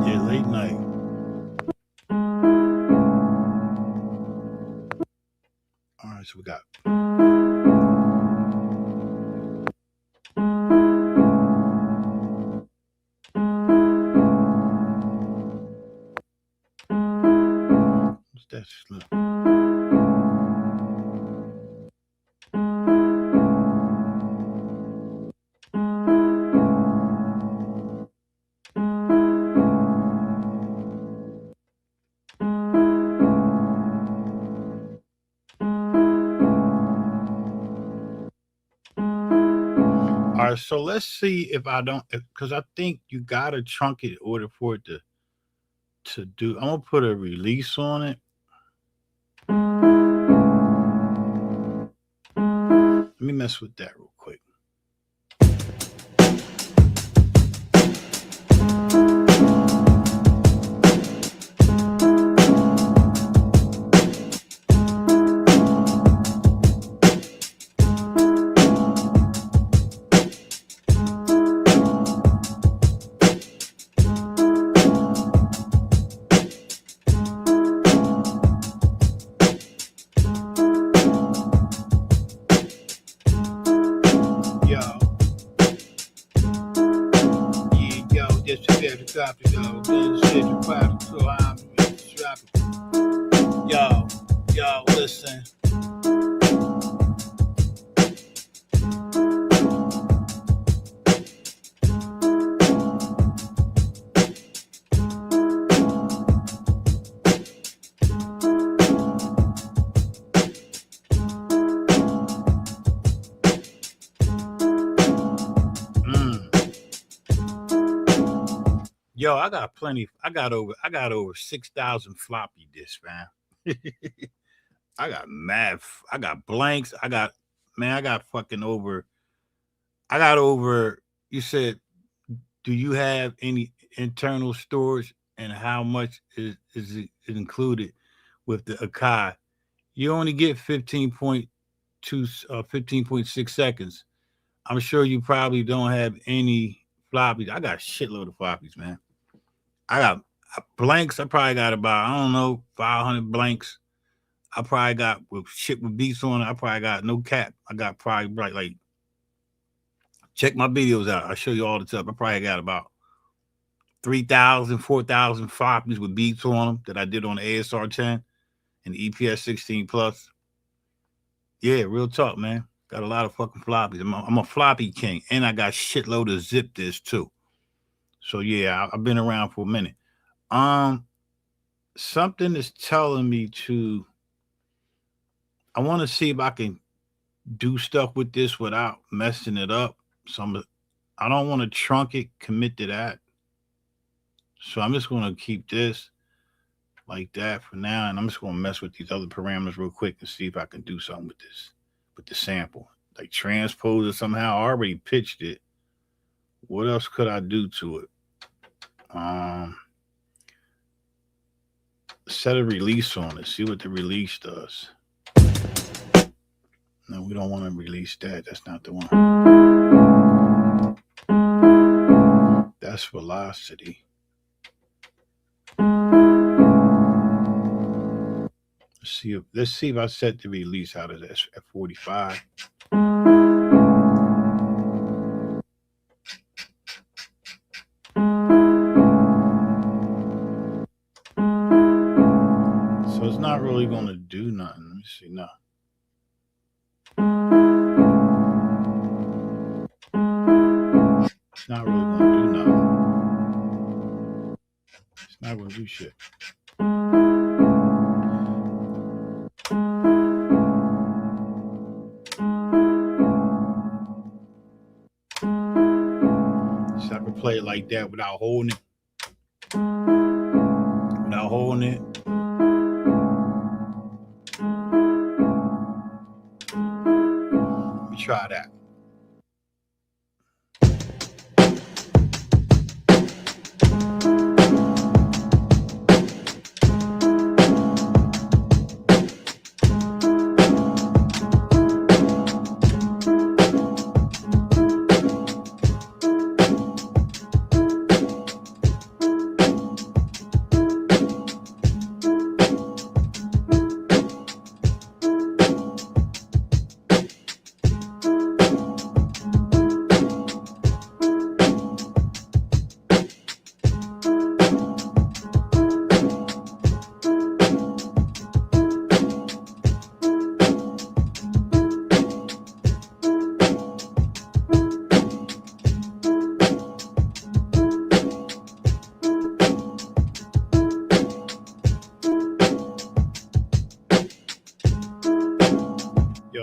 Yeah, late night. All right, so we got. What's that slip? All right, so let's see if I don't, because I think you gotta trunk it in order for it to do. I'm gonna put a release on it. Let me mess with that real quick. Yo, listen. Yo, I got plenty. I got over 6,000 floppy disks, man. I got blanks. I got, Man, I got over. You said, do you have any internal storage, and how much is it included with the Akai? You only get 15.2, 15.6 seconds. I'm sure you probably don't have any floppies. I got a shitload of floppies, man. I got blanks. I probably got about, I don't know, 500 blanks. I probably got with shit with beats on it. I probably got no cap. I got probably like check my videos out. I show you all the stuff. I probably got about 3,000, 4,000 floppies with beats on them that I did on the ASR 10 and the EPS 16 plus. Yeah, real talk, man. Got a lot of fucking floppies. I'm a floppy king, and I got shitload of zip discs too. So yeah, I've been around for a minute. Something is telling me to. I want to see if I can do stuff with this without messing it up. I don't want to trunk it, commit to that. So I'm just going to keep this like that for now, and I'm just going to mess with these other parameters real quick and see if I can do something with this, with the sample, like transpose it somehow. I already pitched it. What else could I do to it? Set a release on it. See what the release does. No, we don't want to release that. That's not the one. That's velocity. Let's see if I set the release out of this at 45. So it's not really going to do nothing. Let me see. No. It's not really going to do nothing. It's not going to do shit. So I can play it like that without holding it. Without holding it. Let me try that.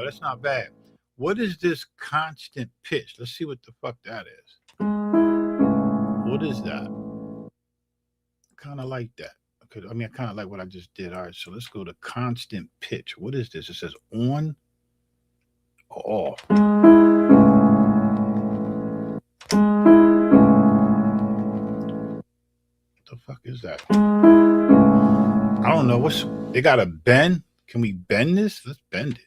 That's not bad. What is this constant pitch? Let's see what the fuck that is. What is that? Kind of like that. Okay, I mean, I kind of like what I just did. All right, so let's go to constant pitch. What is this? It says on or off. What the fuck is that? I don't know. They got a bend? Can we bend this? Let's bend it.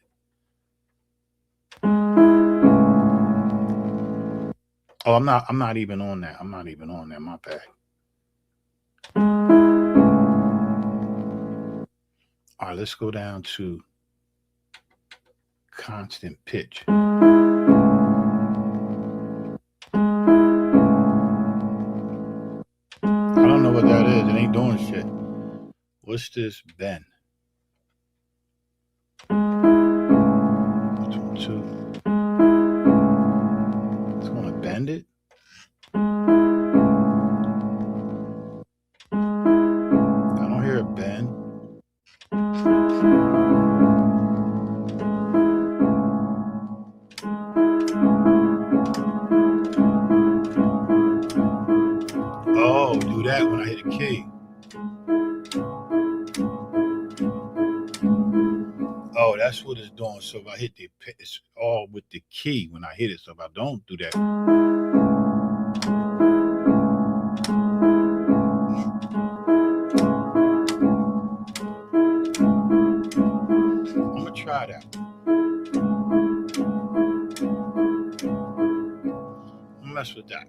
Oh, I'm not even on that. I'm not even on that. My bad. All right, let's go down to constant pitch. I don't know what that is. It ain't doing shit. What's this bend? Which one, two? It's gonna bend it. I don't hear a bend. Oh, do that when I hit a key. Oh, Oh, that's what it's doing. So if I hit it's all with the key when I hit it. So if I don't do that. I'm going to try that. I'm mess with that.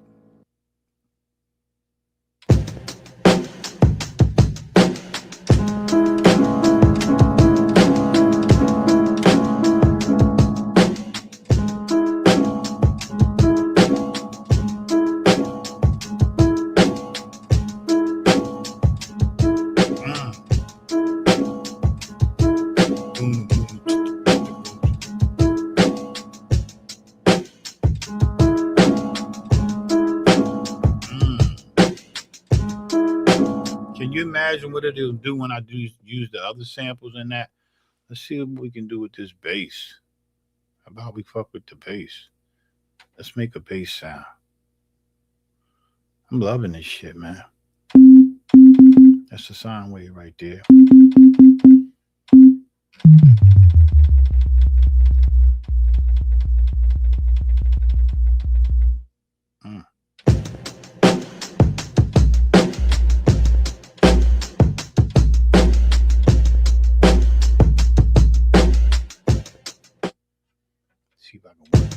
Can you imagine what it'll do when I do use the other samples in that? Let's see what we can do with this bass. How about we fuck with the bass? Let's make a bass sound. I'm loving this shit, man. That's the sine wave right there. See if I can work.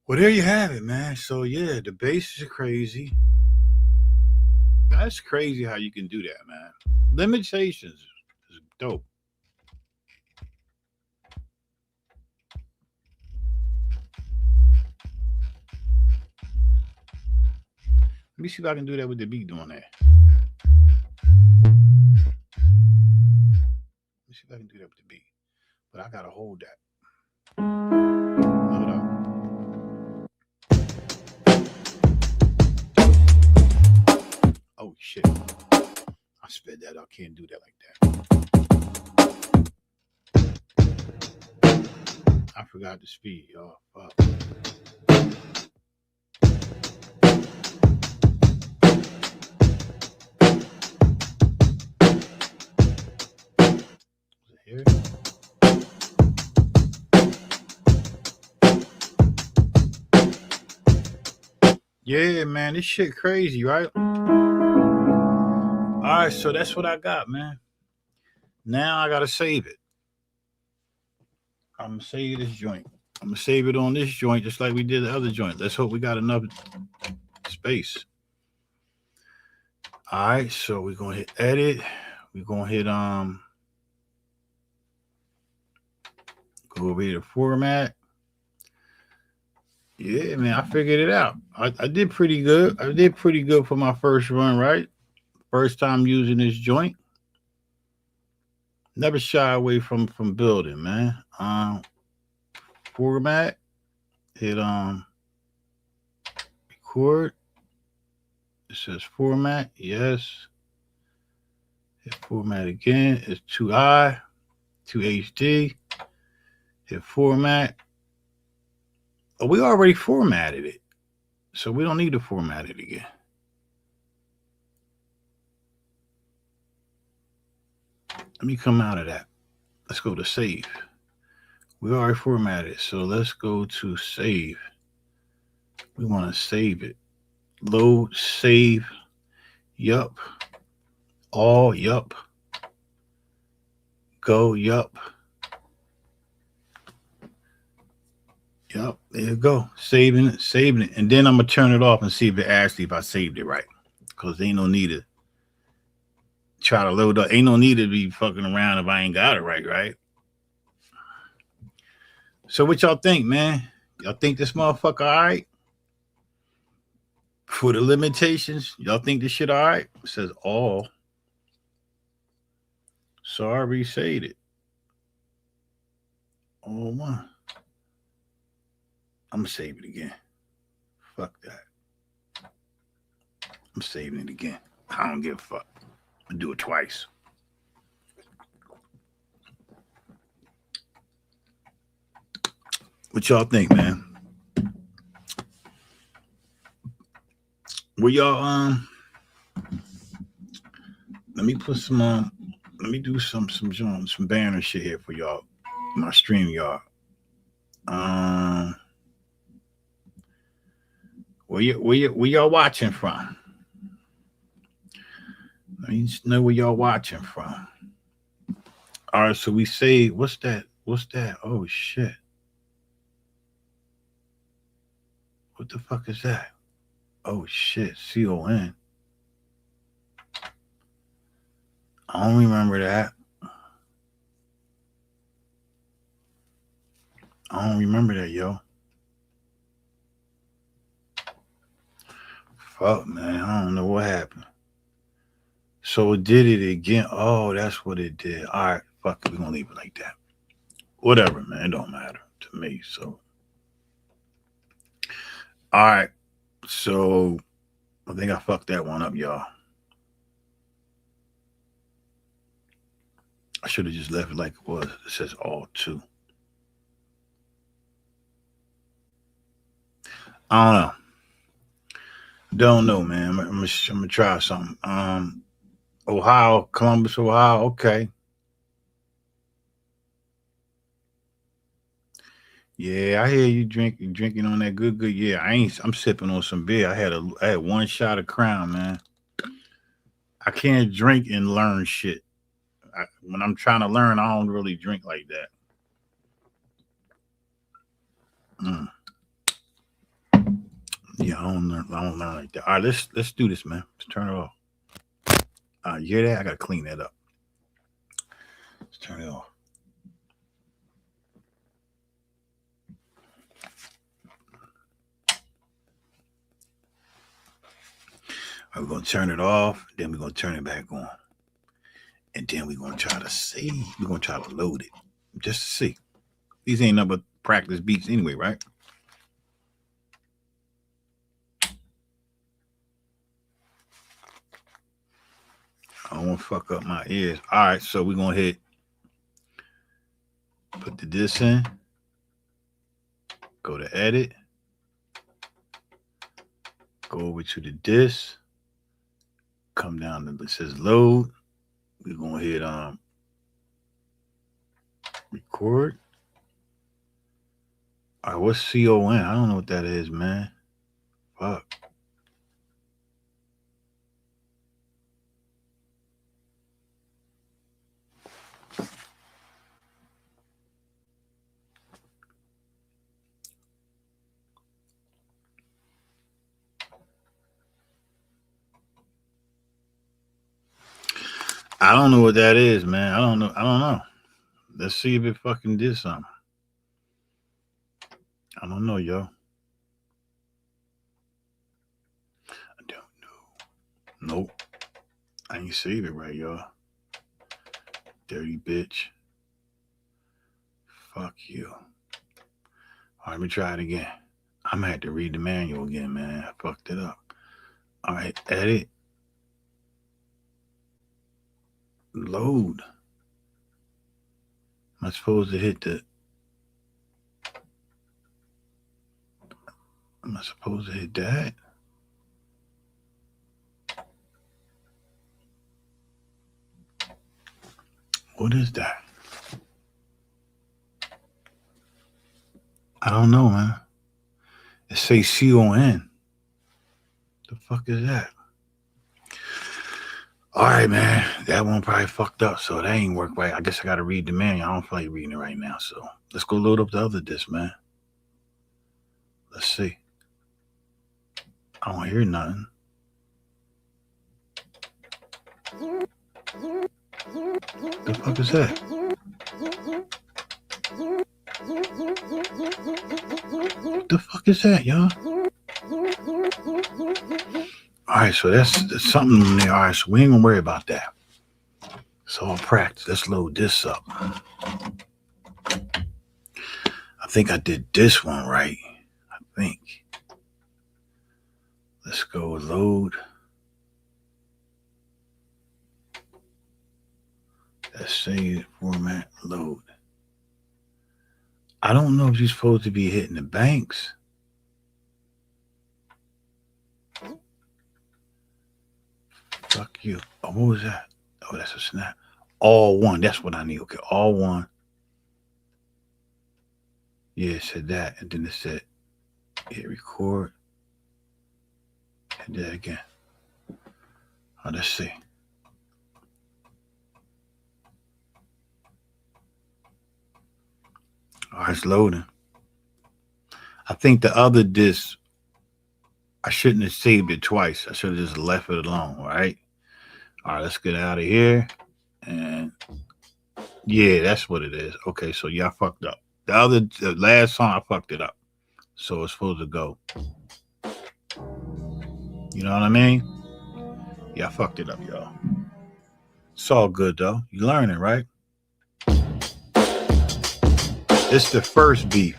Well, there you have it, man. So yeah, the bass is crazy. That's crazy how you can do that, man. Limitations is dope. Let me see if I can do that with the beat doing that. Let me see if I can do that with the beat. But I gotta hold that. Hold up. Oh shit. I sped that up. Can't do that like that. I forgot the speed, y'all. Fuck. Here. Yeah, man, this shit crazy, right? All right, so that's what I got, man. Now I gotta save it. I'm gonna save this joint. I'm gonna save it on this joint just like we did the other joint. Let's hope we got enough space. All right, so we're gonna hit edit. We're gonna hit go over here to format. Yeah, man, I figured it out. I did pretty good. I did pretty good for my first run, right? First time using this joint. Never shy away from building, man. Format. Hit record. It says format. Yes. Hit format again. It's 2i, 2HD. Hit format. Oh, we already formatted it. So we don't need to format it again. Let me come out of that. Let's go to save. We already formatted it. So let's go to save. We want to save it. Load, save. Yup. All, yup. Go, yup. Yep, there you go. Saving it. And then I'm going to turn it off and see if I saved it right. because ain't no need to try to load up. Ain't no need to be fucking around if I ain't got it right? So what y'all think, man? Y'all think this motherfucker all right? For the limitations, y'all think this shit all right? It says all. Sorry, said it. All one. I'm gonna save it again. Fuck that. I'm saving it again. I don't give a fuck. I'm gonna do it twice. What y'all think, man? Will y'all let me put some let me do some banner shit here for y'all. My stream y'all. Where y'all watching from? Let me just know where y'all watching from. All right, so we say, what's that? Oh shit. What the fuck is that? Oh shit, CON. I don't remember that. I don't remember that, yo. Fuck, man. I don't know what happened. So it did it again. Oh, that's what it did. All right, fuck it. We're going to leave it like that. Whatever, man. It don't matter to me. So, all right. So I think I fucked that one up, y'all. I should have just left it like it was. It says all two. I don't know. Don't know, man. I'm gonna try something. Ohio, Columbus, Ohio. Okay. Yeah, I hear you drinking on that good. Yeah, I'm sipping on some beer. I had one shot of Crown, man. I can't drink and learn shit. When I'm trying to learn, I don't really drink like that. Yeah, I don't learn like that. All right, let's do this, man. Let's turn it off. You hear that? I gotta clean that up. Let's turn it off. We're gonna turn it off, then we're gonna turn it back on. And then we're gonna try to see. We're gonna try to load it. Just to see. These ain't nothing but practice beats anyway, right? I don't want to fuck up my ears. All right, so we're gonna put the disc in, go to edit, go over to the disc, come down to it says load. We're gonna hit record. All right, what's CON? I don't know what that is, man. Fuck. I don't know what that is, man. I don't know. Let's see if it fucking did something. I don't know, yo. I don't know. Nope. I ain't save it right, y'all. Dirty bitch. Fuck you. All right, let me try it again. I'm gonna have to read the manual again, man. I fucked it up. All right, edit. Load. Am I supposed to hit the... Am I supposed to hit that? What is that? I don't know, man. It says CON. The fuck is that? All right, man. That one probably fucked up, so that ain't work right. I guess I gotta read the manual. I don't feel like reading it right now, so let's go load up the other disc, man. Let's see. I don't hear nothing. The fuck is that? The fuck is that, y'all? All right, so that's something in there. All right, so we ain't gonna worry about that. It's all practice. Let's load this up. I think I did this one right. I think. Let's go load. Let's say format load. I don't know if you're supposed to be hitting the banks. Fuck you. Oh, what was that? Oh, that's a snap. All one. That's what I need. Okay, all one. Yeah, it said that. And then it said hit record. And do that again. Oh, let's see. Oh, it's loading. I think the other disc, I shouldn't have saved it twice. I should have just left it alone, right? All right, let's get out of here. And yeah, that's what it is. Okay, so y'all fucked up. The last song, I fucked it up. So it's supposed to go. You know what I mean? Yeah, I fucked it up, y'all. It's all good, though. You learning, right? It's the first beat.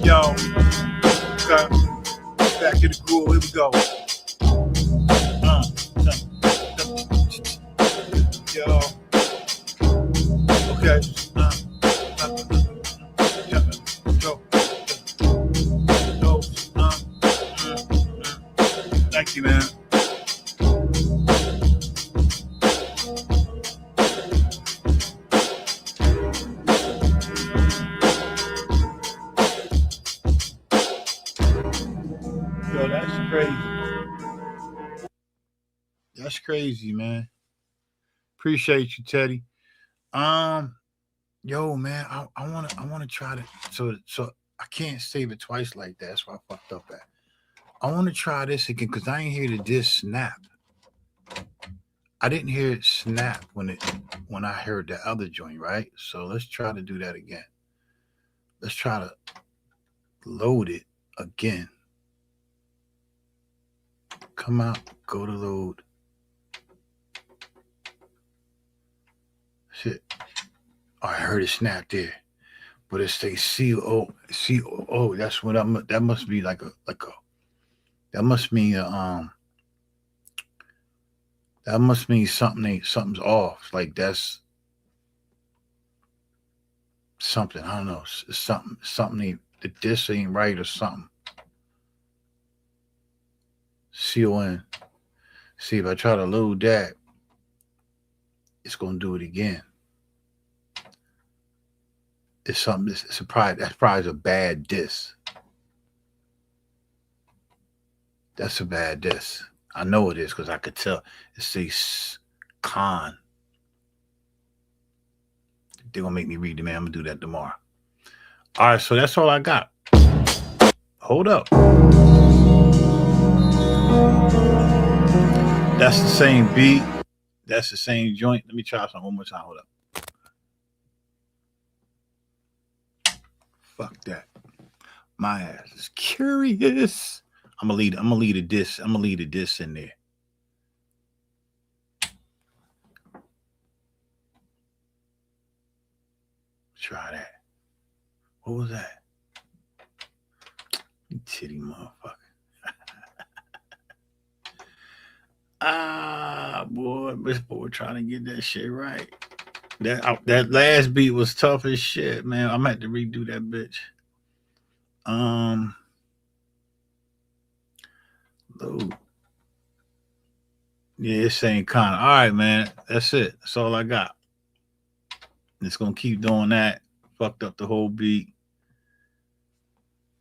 Yo, okay. Back to the groove. Here we go. Yo. Okay. Thank you, man. Yo, that's crazy. That's crazy, man. Appreciate you, Teddy. Yo, man, I wanna try to so I can't save it twice like that. That's why I fucked up at. I want to try this again because I ain't hear the disc snap. I didn't hear it snap when I heard the other joint, right? So let's try to do that again. Let's try to load it again. Come out, go to load. Shit. Oh, I heard it snap there. But it says COO. That's what that must be like a that must mean that must mean something's off. Like that's something. I don't know. It's something the disc ain't right or something. CON. See, if I try to load that, it's gonna do it again. It's something. It's a probably that's probably a bad disk. That's a bad disk. I know it is because I could tell. It says con. They're gonna make me read the man. I'm gonna do that tomorrow. All right, so that's all I got. Hold up. That's the same beat. That's the same joint. Let me try something one more time. Hold up. Fuck that. My ass is curious. I'm gonna leave a disc. I'm gonna leave a disc in there. Try that. What was that? You titty motherfucker. Boy, this boy trying to get that shit right. That last beat was tough as shit, man. I'm gonna have to redo that bitch. Load. Yeah, it's saying kind of. All right, man. That's it. That's all I got. It's gonna keep doing that. Fucked up the whole beat.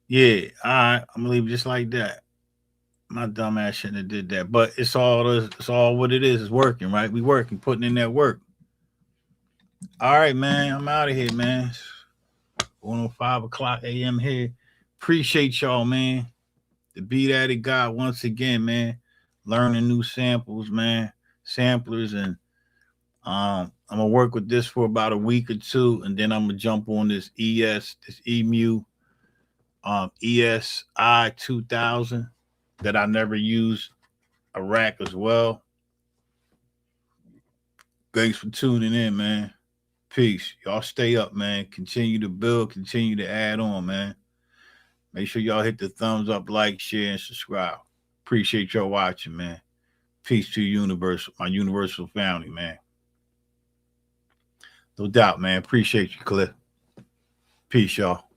Yeah, all right. I'm gonna leave it just like that. My dumb ass shouldn't have did that, but it's all what it is. It's working, right? We working, putting in that work. All right, man. I'm out of here, man. 1:05 o'clock a.m. here. Appreciate y'all, man. The Beat Addict God once again, man. Learning new samples, man. Samplers, and I'm gonna work with this for about a week or two, and then I'm gonna jump on this this EMU ESI 2000 that I never used a rack as well. Thanks for tuning in, man. Peace. Y'all stay up, man. Continue to build, continue to add on, man. Make sure y'all hit the thumbs up, like, share, and subscribe. Appreciate y'all watching, man. Peace to Universal, my Universal family, man. No doubt, man. Appreciate you, Cliff. Peace, y'all.